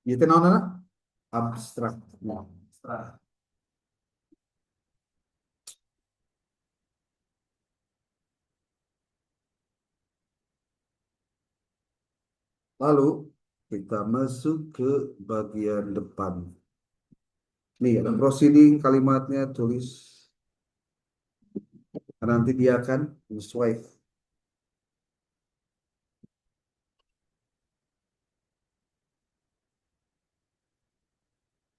S1: Itu namanya abstrak. Nah, abstrak. Lalu kita masuk ke bagian depan. Nih ada proceeding kalimatnya tulis. Nanti dia akan sesuai.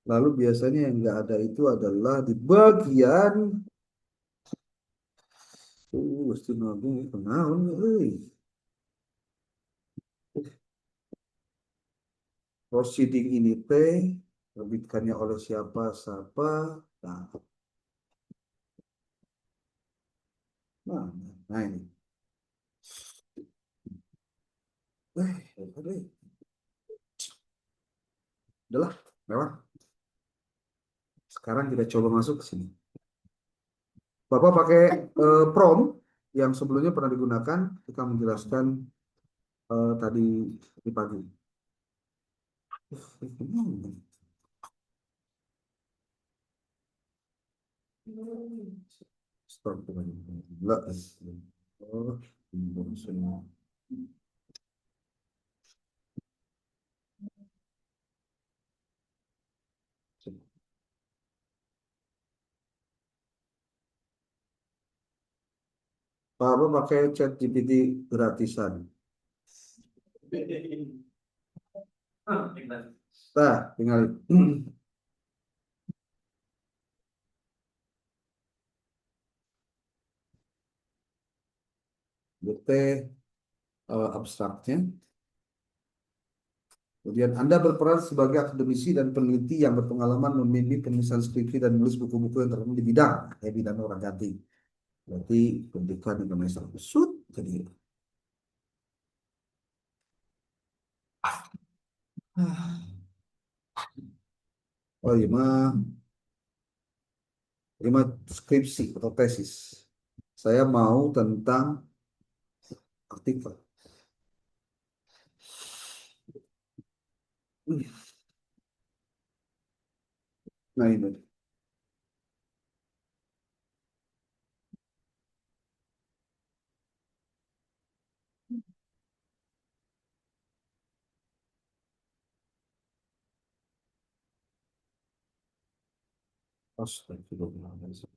S1: Lalu biasanya yang nggak ada itu adalah di bagian mesti nabung kenaun euy. Proceeding ini teh terbitkannya oleh siapa siapa. Nah, nah, nah ini. Aduh, udahlah, lewat. Sekarang kita coba masuk ke sini. Bapak pakai prompt yang sebelumnya pernah digunakan kita menjelaskan tadi di pagi. Stop. Enggak. Oh, semua. Bapak pakai chat GPT gratisan. Nah, tinggal bukti abstraknya. Kemudian Anda berperan sebagai akademisi dan peneliti yang berpengalaman membimbing penulisan skripsi dan menulis buku-buku yang terkenal di bidang kayak bidang orang ganti. Berarti pendidikan Indonesia sud jadi. Oh iya mah, ini mah skripsi atau tesis. Saya mau tentang artikel. Nah ini. Astagfirullahaladzim.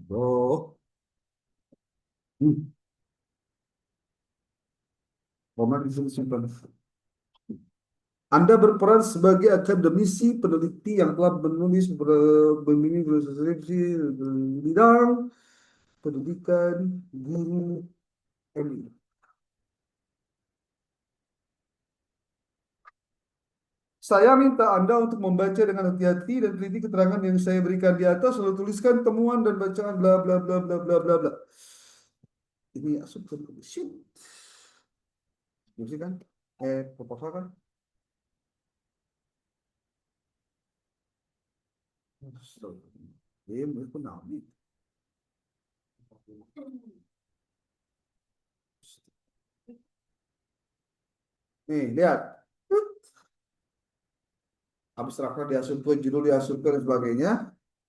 S1: Bro. Komen di sini simpan. Anda berperan sebagai akademisi peneliti yang telah menulis membimbing skripsi bidang pendidikan guru MI. Saya minta Anda untuk membaca dengan hati-hati dan teliti keterangan yang saya berikan di atas, lalu tuliskan temuan dan bacaan bla bla bla bla bla bla bla. Ini asumsi shit. Skripsi kan? Proposal kan? Dia itu nabi. Nih, lihat. Abstraknya diasumsikan, judul diasumsikan dan sebagainya.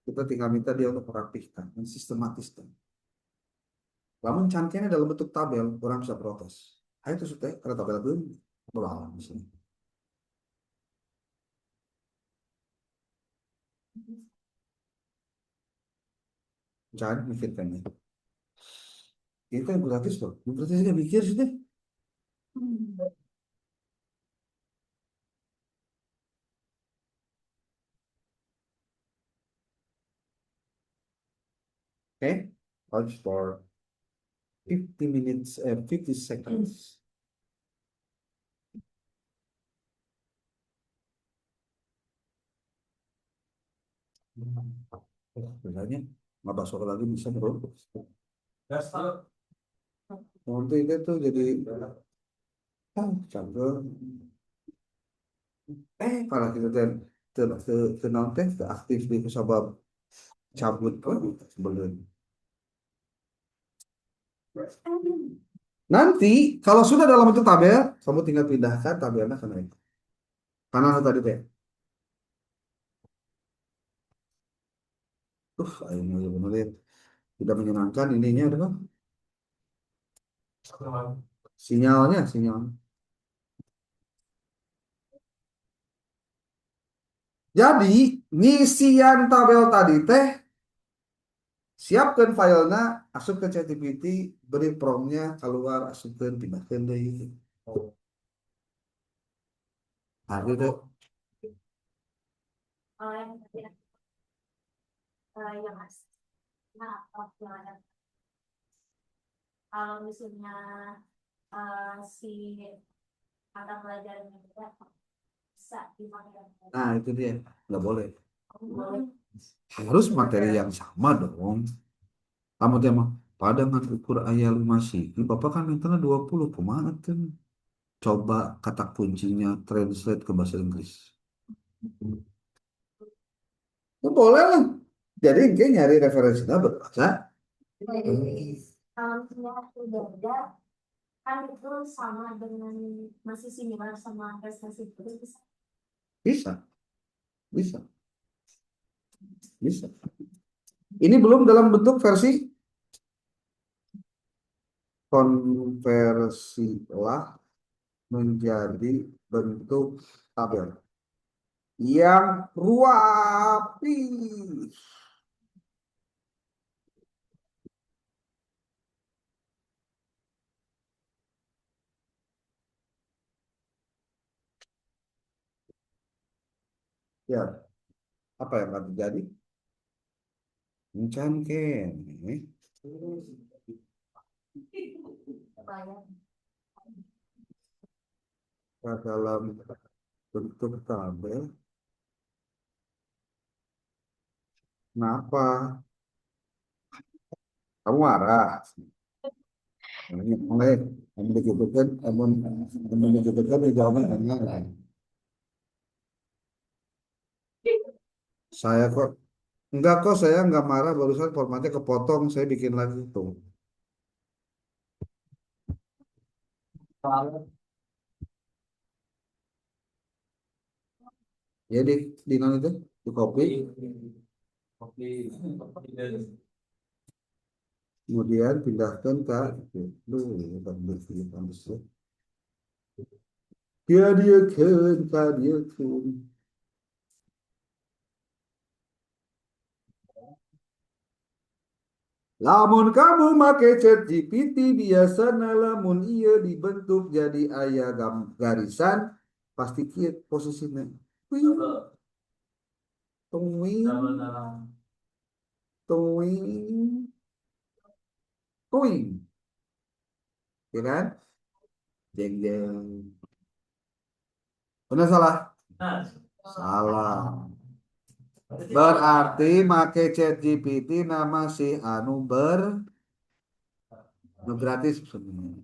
S1: Kita tinggal minta dia untuk merapihkan, mensistematiskan. Namun cantiknya dalam bentuk tabel, orang bisa protes. Ayo itu sudah, karena tabel itu belalang di sini. Jangan mikirkannya. Itu yang gratis loh. Yang gratis dia mikir sih deh. Okay, I'll for 50 minutes, 50 seconds. Biasanya nggak masuk lagi bisa bro. Nanti itu tuh jadi canggung. Kalau kita tenang teh aktif di sabab cabut sebelum. Nanti kalau sudah dalam bentuk tabel, kamu tinggal pindahkan tabelnya ke naik. Kanan tadi teh. Ayo bener tidak menyenangkan ininya adalah sinyal. Jadi ngisian tabel tadi teh siapkan filenya, asup ke ChatGPT, beri promptnya keluar, asupkan pindahkan deh. Nah, gitu. Kalau misalnya si mata pelajarannya bisa dipakai. Nah, itu dia. Nggak boleh. Harus materi yang sama dong. Kamu tema pada ngan ukur ayat 5 sih. Ini Bapak kan mintanya 20 kumaha kan. Coba kata kuncinya translate ke bahasa Inggris. Ya, boleh lah. Jadi kayak nyari referensinya berbahasa. Kalau misalnya udah ada, kan itu sama dengan masih similar sama prestasi itu bisa. Bisa, bisa. Ini belum dalam bentuk versi konversilah menjadi bentuk tabel yang rapi. Ya, apa yang akan terjadi? Mencangkem. Dalam bentuk tabel, kenapa? Kamu marah? Mulai, kamu dibutuhkan, kamu dibutuhkan di jawaban. Saya kok enggak kok, saya enggak marah, barusan formatnya kepotong, saya bikin lagi tuh. Jadi di non itu di copy, kemudian pindahkan ke itu dia kan. Lamun kamu make chat GPT biasanya lamun iya dibentuk jadi ayah garisan pasti kieu posisinya. Wing, tuing, tuing, tuing, ya kan? Jeng jeng. Benar salah? Salah. Berarti make chat GPT nama si anu nu gratis sebenarnya.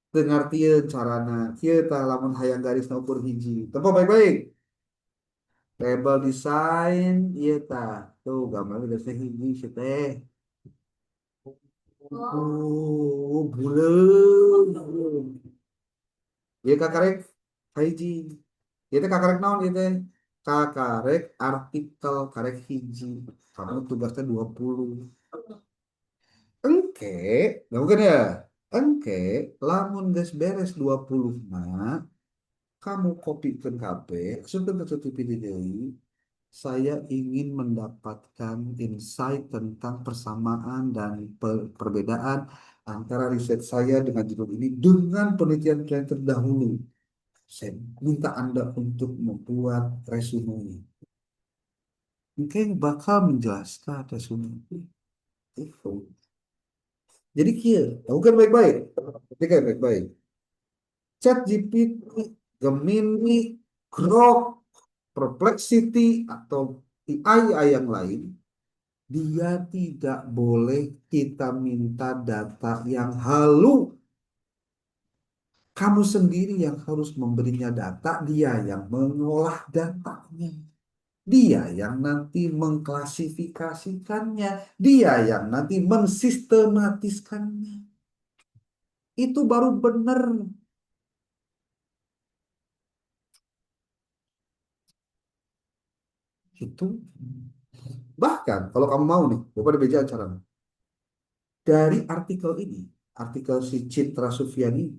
S1: Dengartieun carana, kieu tah lamun hayang garis ukur hiji. Tempo baik-baik. Label desain, iya tah. Tuh gambar garisnya hiji si teh. Buleun. Ieu kakarek hiji. Ieu teh kakarek naon ieu teh? Kakarek artikel karek hiji. Kamu tugasnya 20. Engke, nggak mungkin ya. Engke, lamun geus beres 20 mah, kamu copy ke KP, sudah tertutup di deui. Saya ingin mendapatkan insight tentang persamaan dan perbedaan antara riset saya dengan judul ini dengan penelitian-penelitian terdahulu. Saya minta Anda untuk membuat resume. Mungkin bakal menjelaskan resume itu. Jadi kia, bukan baik-baik. Ketika baik-baik. Chat GPT, Gemini, Grok, Perplexity, atau AI yang lain Dia tidak boleh kita minta data yang halu. Kamu sendiri yang harus memberinya data, dia yang mengolah datanya. Dia yang nanti mengklasifikasikannya, dia yang nanti mensistematiskannya. Itu baru benar. Itu bahkan kalau kamu mau nih, Bapak ada beja acara. Dari artikel ini, artikel si Citra Sufiani,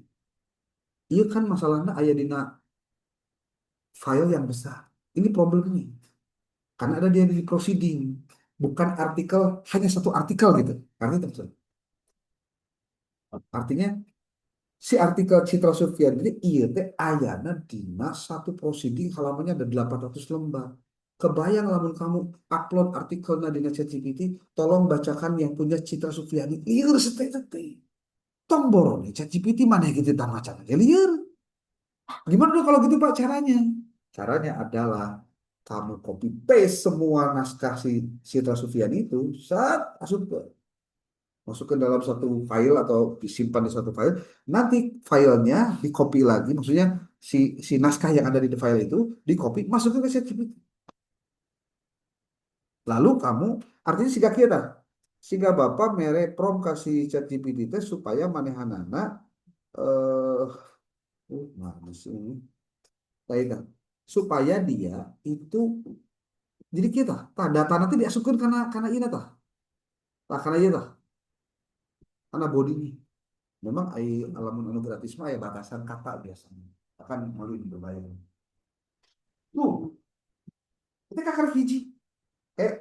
S1: iya kan masalahnya ayah dina file yang besar. Ini problemnya. Karena ada dia di proceeding. Bukan artikel, hanya satu artikel gitu. Karena itu maksudnya. Artinya si artikel Citra Sufiani ini iya teh ayana dina satu proceeding halamannya ada 800 lembar. Kebayang lamun kamu upload artikelnya di ChatGPT, tolong bacakan yang punya Citra Sufiani. Liur seteh-seteh. Tong borone ChatGPT mana yang kita macam aja liur. Gimana dong kalau gitu Pak caranya? Caranya adalah kamu copy paste semua naskah si Citra Sufiani itu, saat masuk ke dalam satu file atau disimpan di satu file, nanti filenya di copy lagi, maksudnya si si naskah yang ada di file itu di copy masukin ke ChatGPT. Lalu kamu artinya siga kita, sehingga bapak mere prompt kasih ChatGPT teh supaya manehanana mana sih ini? Baik, kan? Supaya dia itu jadi kita, tah data nanti diasupkan karena ini tah, karena iya tah, karena body ini. Memang alamun anu gratis mah ya batasan kata biasanya. Akan malu dibayar. Tuh, ketika kakak hiji,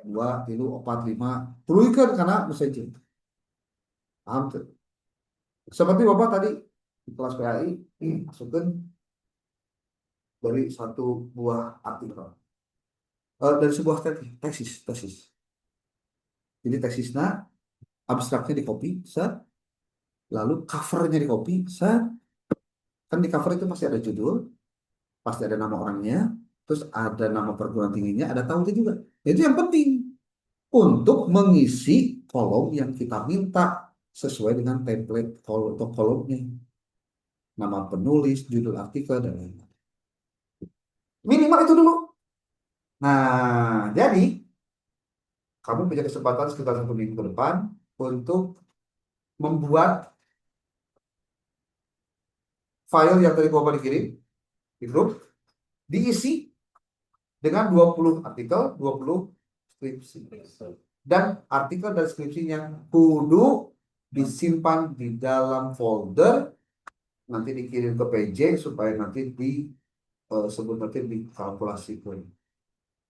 S1: dua, tilu, empat, lima, turunkan karena mesenjil. Paham tuh? Seperti bapak tadi di kelas PAI, masukkan dari satu buah artikel, dari sebuah tesis. Jadi tesisnya, abstraknya di copy, set, lalu covernya di copy, set, kan di cover itu masih ada judul, pasti ada nama orangnya, terus ada nama perguruan tingginya, ada tahunnya juga. Itu yang penting untuk mengisi kolom yang kita minta sesuai dengan template kolomnya, nama penulis, judul artikel dan lain-lain. Minimal itu dulu. Nah, jadi kamu punya kesempatan sekitar 1 minggu ke depan untuk membuat file yang tadi Bapak dikirim di grup, diisi dengan 20 artikel, 20 skripsi. Dan artikel dan skripsinya kudu disimpan di dalam folder, nanti dikirim ke PJ supaya nanti sebut nanti dikalkulasikan.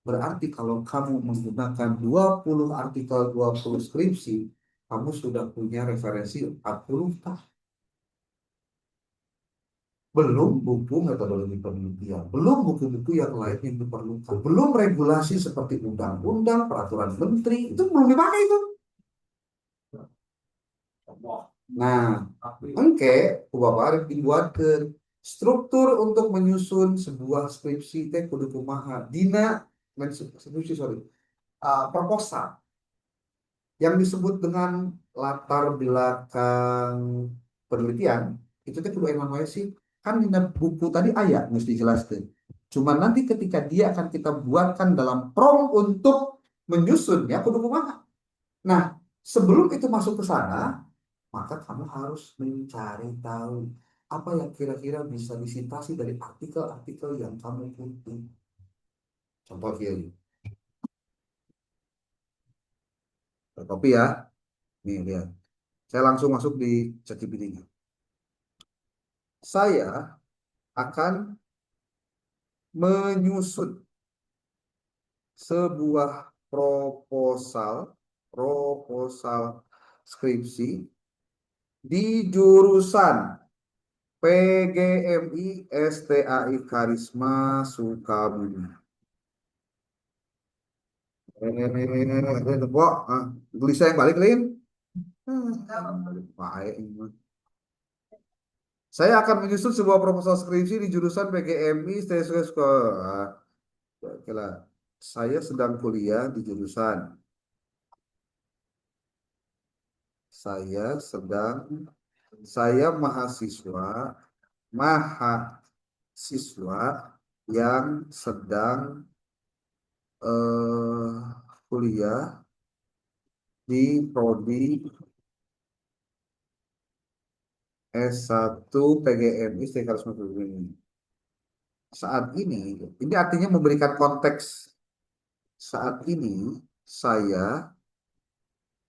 S1: Berarti kalau kamu menggunakan 20 artikel, 20 skripsi, kamu sudah punya referensi 40 tahun. Belum buku metodologi penelitian, belum buku-buku yang lain yang diperlukan, belum regulasi seperti undang-undang, peraturan menteri, itu belum dipakai itu. Nah, oke, Bapak harus dibuat ke struktur untuk menyusun sebuah skripsi teh kudu kumaha. Dina, skripsi sorry, proposal yang disebut dengan latar belakang penelitian itu teh kudu emang wae sih. Kan di buku tadi ayat mesti jelaskan. Cuma nanti ketika dia akan kita buatkan dalam prompt untuk menyusunnya kudu kumaha. Nah, sebelum itu masuk ke sana, maka kamu harus mencari tahu apa yang kira-kira bisa disitasi dari artikel-artikel yang kamu butuh. Contoh ini, kopi ya. Nih lihat. Saya langsung masuk di ChatGPT-nya. Saya akan menyusun sebuah proposal skripsi di jurusan PGMI STAI Karisma Sukabumi. Tepok, gelisah yang balik lain. Baik. Saya akan menyusun sebuah proposal skripsi di jurusan PGMI STAI Sekolah. Saya sedang kuliah di jurusan Saya sedang, saya mahasiswa yang sedang kuliah di prodi S1 PGMI Sekretaris ini. Saat ini artinya memberikan konteks. Saat ini saya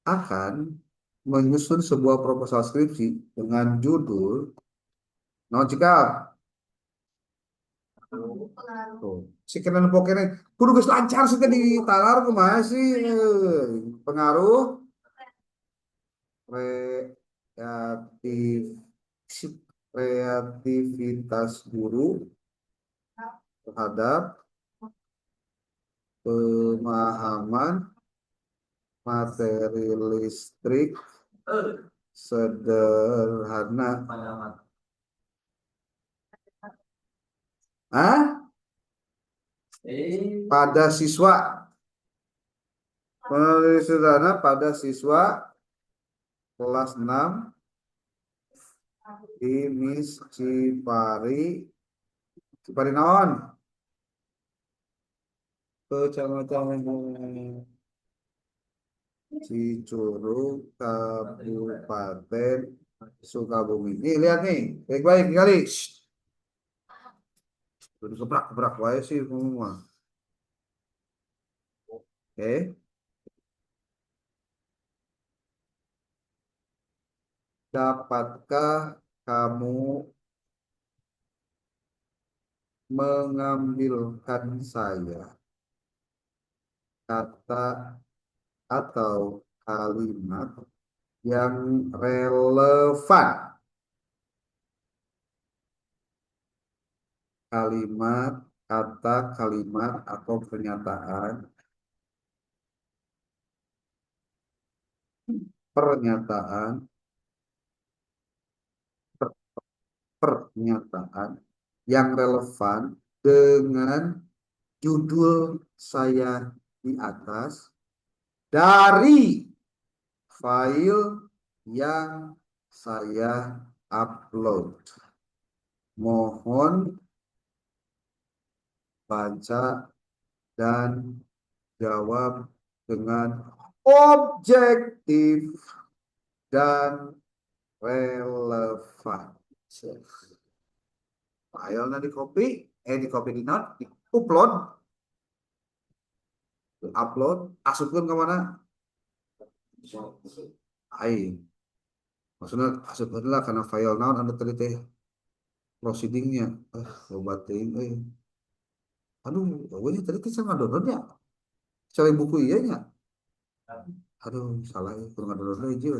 S1: akan menyusun sebuah proposal skripsi dengan judul Naujikal. Tuh. Si kenen pokoknya kudu geus lancar sih tadi talar kumaha sih pengaruh kreatif kreativitas guru terhadap pemahaman materi listrik sederhana. Pada siswa materi sederhana pada siswa kelas 6 di Miss Cipari naon Kecamatan Cicurug Kabupaten Sukabumi. Nih lihat nih, baik-baik kali. Gebrak-gebrak wae sih semua. Oke. Dapatkah kamu mengambilkan saya kata atau kalimat yang relevan? Kalimat, kata, kalimat atau pernyataan pernyataan yang relevan dengan judul saya di atas dari file yang saya upload. Mohon baca dan jawab dengan objektif dan relevan. Filenya di copy di not, di upload, asupkan ke mana? Aing. Maksudnya asupkan lah karena file naon anu tadi teh proceedingnya. Loba teuing Aduh, ini tadi kita ngadonor ya. Cari buku iya nya. Aduh, salah ya, kurang ngadonor aja.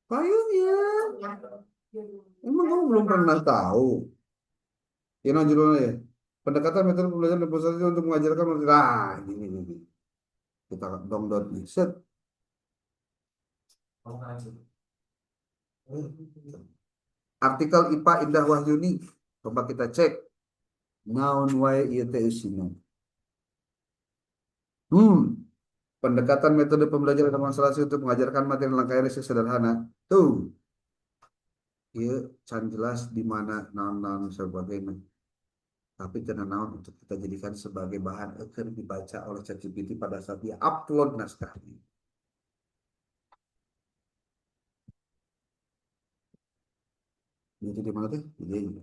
S1: Payungnya. Emang kamu belum pernah tahu? Ini judulnya ya. Pendekatan metode pembelajaran dan proses untuk mengajarkan ini. Kita download nih. Set. Artikel IPA Indah Wahyuni. Coba kita cek. Naon wae ieu teh isina. Pendekatan metode pembelajaran demonstrasi untuk mengajarkan materi rangkaian yang sederhana. Tuh. Ieu can jelas di mana naon-naon sebagainya. Tapi karena naon untuk kita jadikan sebagai bahan akan dibaca oleh ChatGPT pada saat dia upload naskahnya. Jadi di mana tuh? Ini.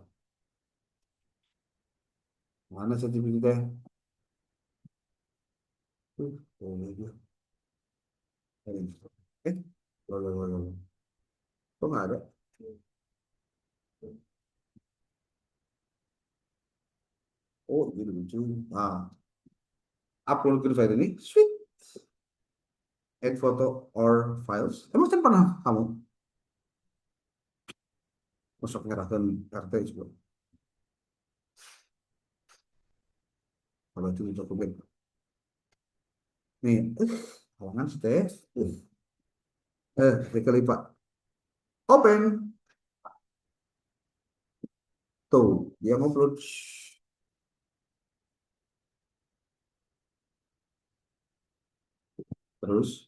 S1: Mana ChatGPT teh? Oh, boleh. Kok nggak ada? Oh, ini lucu. Upload ke file ini. Sweet. Add photo or files. Emang kan pernah kamu masuk ngerahkan RT sebelum. Kalau itu dokumen. Nih, halangan teh. Dikali Pak. Open. Tuh, dia ngupload. terus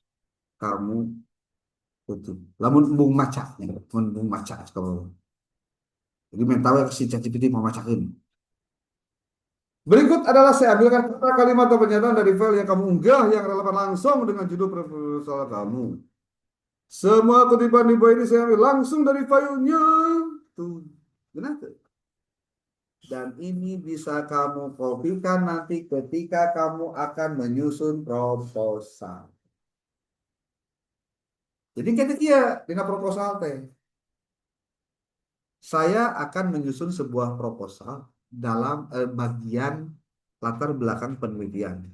S1: kamu tutup. Lamun embung maca, embung maca kalau. Jadi mental ke si ChatGPT mau macakin. Berikut adalah saya ambilkan kata kalimat atau pernyataan dari file yang kamu unggah yang relevan langsung dengan judul proposal kamu. Semua kutipan di bawah ini saya ambil langsung dari filenya. Tuh, benar tuh. Dan ini bisa kamu kopikan nanti ketika kamu akan menyusun proposal. Jadi kita iya, dengan proposal teh. Saya akan menyusun sebuah proposal dalam bagian latar belakang penelitian.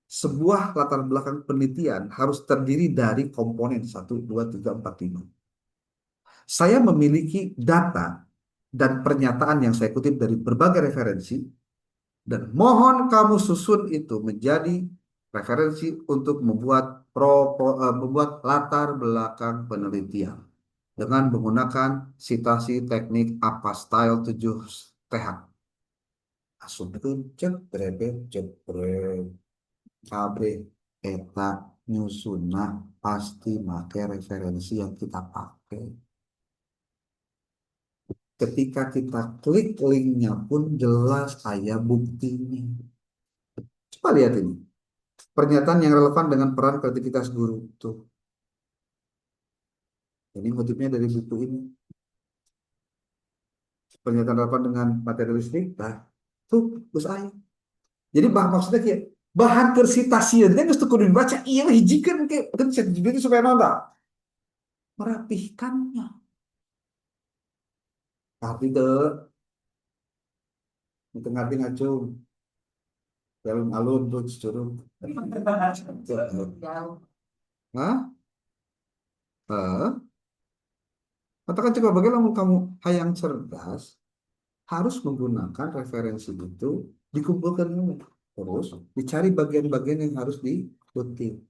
S1: Sebuah latar belakang penelitian harus terdiri dari komponen 1, 2, 3, 4, 5. Saya memiliki data dan pernyataan yang saya kutip dari berbagai referensi, dan mohon kamu susun itu menjadi referensi untuk membuat latar belakang penelitian dengan menggunakan citasi teknik apa style 7 TH. Asumkeun cek brebet jebret KB eta nyusuna pasti make referensi yang kita pakai. Ketika kita klik linknya pun jelas ada buktinya. Coba lihat ini. Pernyataan yang relevan dengan peran kreativitas guru. Tuh. Ini motifnya dari buku ini. Pernyataan relevan dengan materi listrik. Nah, tuh, Gus Ayu. Jadi maksudnya kayak bahan kersitasian kan harus kudu dibaca. Iya, hijikan kayak kan itu supaya nonton. Merapihkannya. Tapi tuh, tengah ngacung. Alun-alun tuh curug. Hah? Hah? Katakan coba bagaimana kamu hayang cerdas harus menggunakan referensi itu dikumpulkan dulu. Terus dicari bagian-bagian yang harus dikutip.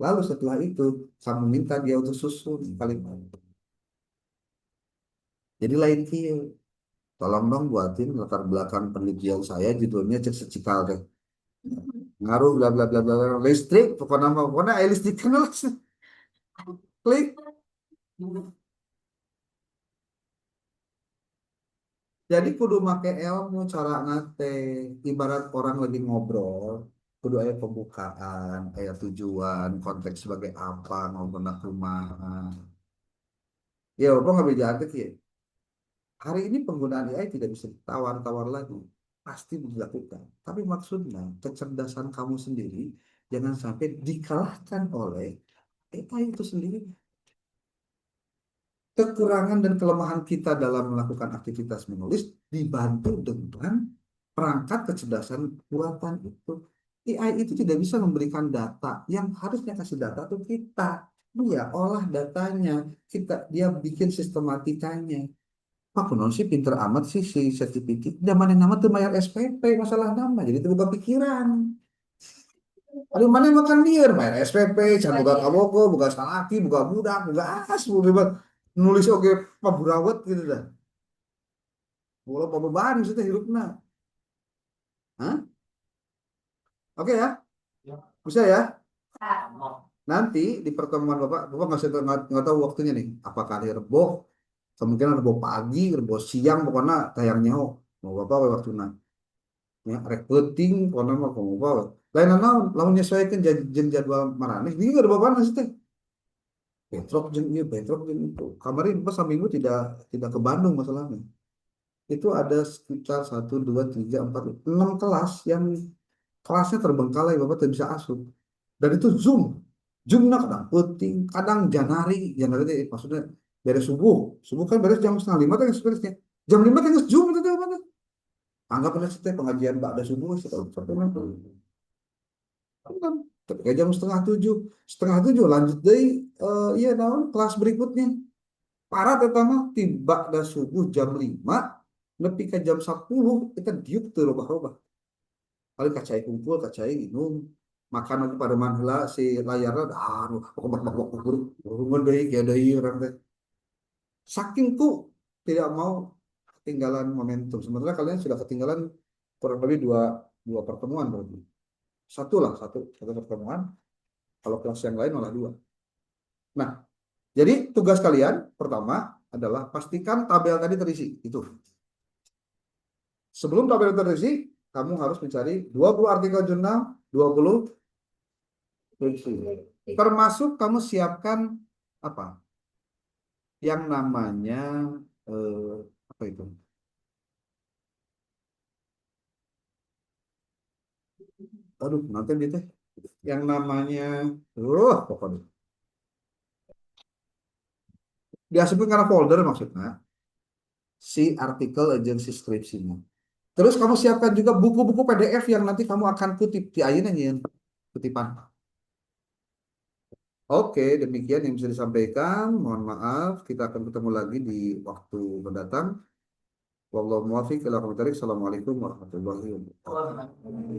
S1: Lalu setelah itu kamu minta dia untuk susun kalimat. Jadi lain kieu. Tolong dong buatin latar belakang penelitian saya judulnya cek secikal deh. Ngaruh bla bla bla bla listrik pokoknya listrik kan klik. Jadi kudu make ilmu cara nate ibarat orang lagi ngobrol kudu aya pembukaan, aya tujuan, konteks sebagai apa, ngobrol kumaha. Ya, apa nggak bisa arti ya. Hari ini penggunaan AI tidak bisa ditawar-tawar lagi, pasti dilakukan. Tapi maksudnya kecerdasan kamu sendiri jangan sampai dikalahkan oleh AI itu sendiri. Kekurangan dan kelemahan kita dalam melakukan aktivitas menulis dibantu dengan perangkat kecerdasan buatan itu. AI itu tidak bisa memberikan data, yang harusnya kasih data itu kita. Dia olah datanya, dia bikin sistematikanya. Pak kuno sih pinter amat sih si ChatGPT. Zaman nama tuh bayar SPP masalah nama, jadi itu bukan pikiran. Aduh mana makan liar, bayar SPP, jangan buka kaboko, buka salaki, buka budak, buka as, buka nulis oke Pak Burawat gitu dah. Walau beban maksudnya hidupnya. Hah? Oke ya, bisa ya. Nanti di pertemuan Bapak nggak tahu waktunya nih. Apakah hari Rebo, kemungkinan Rebo pagi, Rebo siang, pokoknya tayangnya mau Bapak waktu ya rek penting pokoknya mah mau Bapak. Lain naon, lamun nyesuaikan jadwal marane, ini nggak ada Bapak nasi teh. Bentrok jeng iya, bentrok jeng itu. Kemarin pas seminggu tidak ke Bandung masalahnya. Itu ada sekitar 1, 2, 3, 4, 6 kelas yang kelasnya terbengkalai Bapak tidak bisa asuh. Dan itu Zoom. Zoomnya kadang penting, kadang janari itu maksudnya beres subuh. Subuh kan beres jam 4:30 kan beresnya. Jam 5 kan Zoom itu apa? Anggap aja setiap pengajian Mbak ada subuh kalau satu kan ketika jam 6:30 lanjut deh iya naon kelas berikutnya para pertama tiba dah subuh jam 5 lebih ke jam 10 kita diuk tuh robah-robah kali kacai kumpul kacai minum makan aku pada manhela si layarnya aduh bak bak bak rumah deh kayak deh orang teh saking tuh tidak mau ketinggalan momentum sementara kalian sudah ketinggalan kurang lebih dua dua pertemuan berarti satu lah satu satu pertemuan Kalau kelas yang lain malah 2. Nah, jadi tugas kalian pertama adalah pastikan tabel tadi terisi. Itu. Sebelum tabel terisi, kamu harus mencari 20 artikel jurnal, 20 puisi. Termasuk kamu siapkan apa? Yang namanya apa itu? Aduh, nanti gitu. Yang namanya pokoknya disebut karena folder maksudnya si artikel agensi skripsinya. Terus kamu siapkan juga buku-buku PDF yang nanti kamu akan kutip di ayeuna nyeun kutipan. Oke, demikian yang bisa disampaikan. Mohon maaf, kita akan ketemu lagi di waktu mendatang. Wallahu muwaffiq ila aqwamit thoriq. Assalamualaikum warahmatullahi wabarakatuh.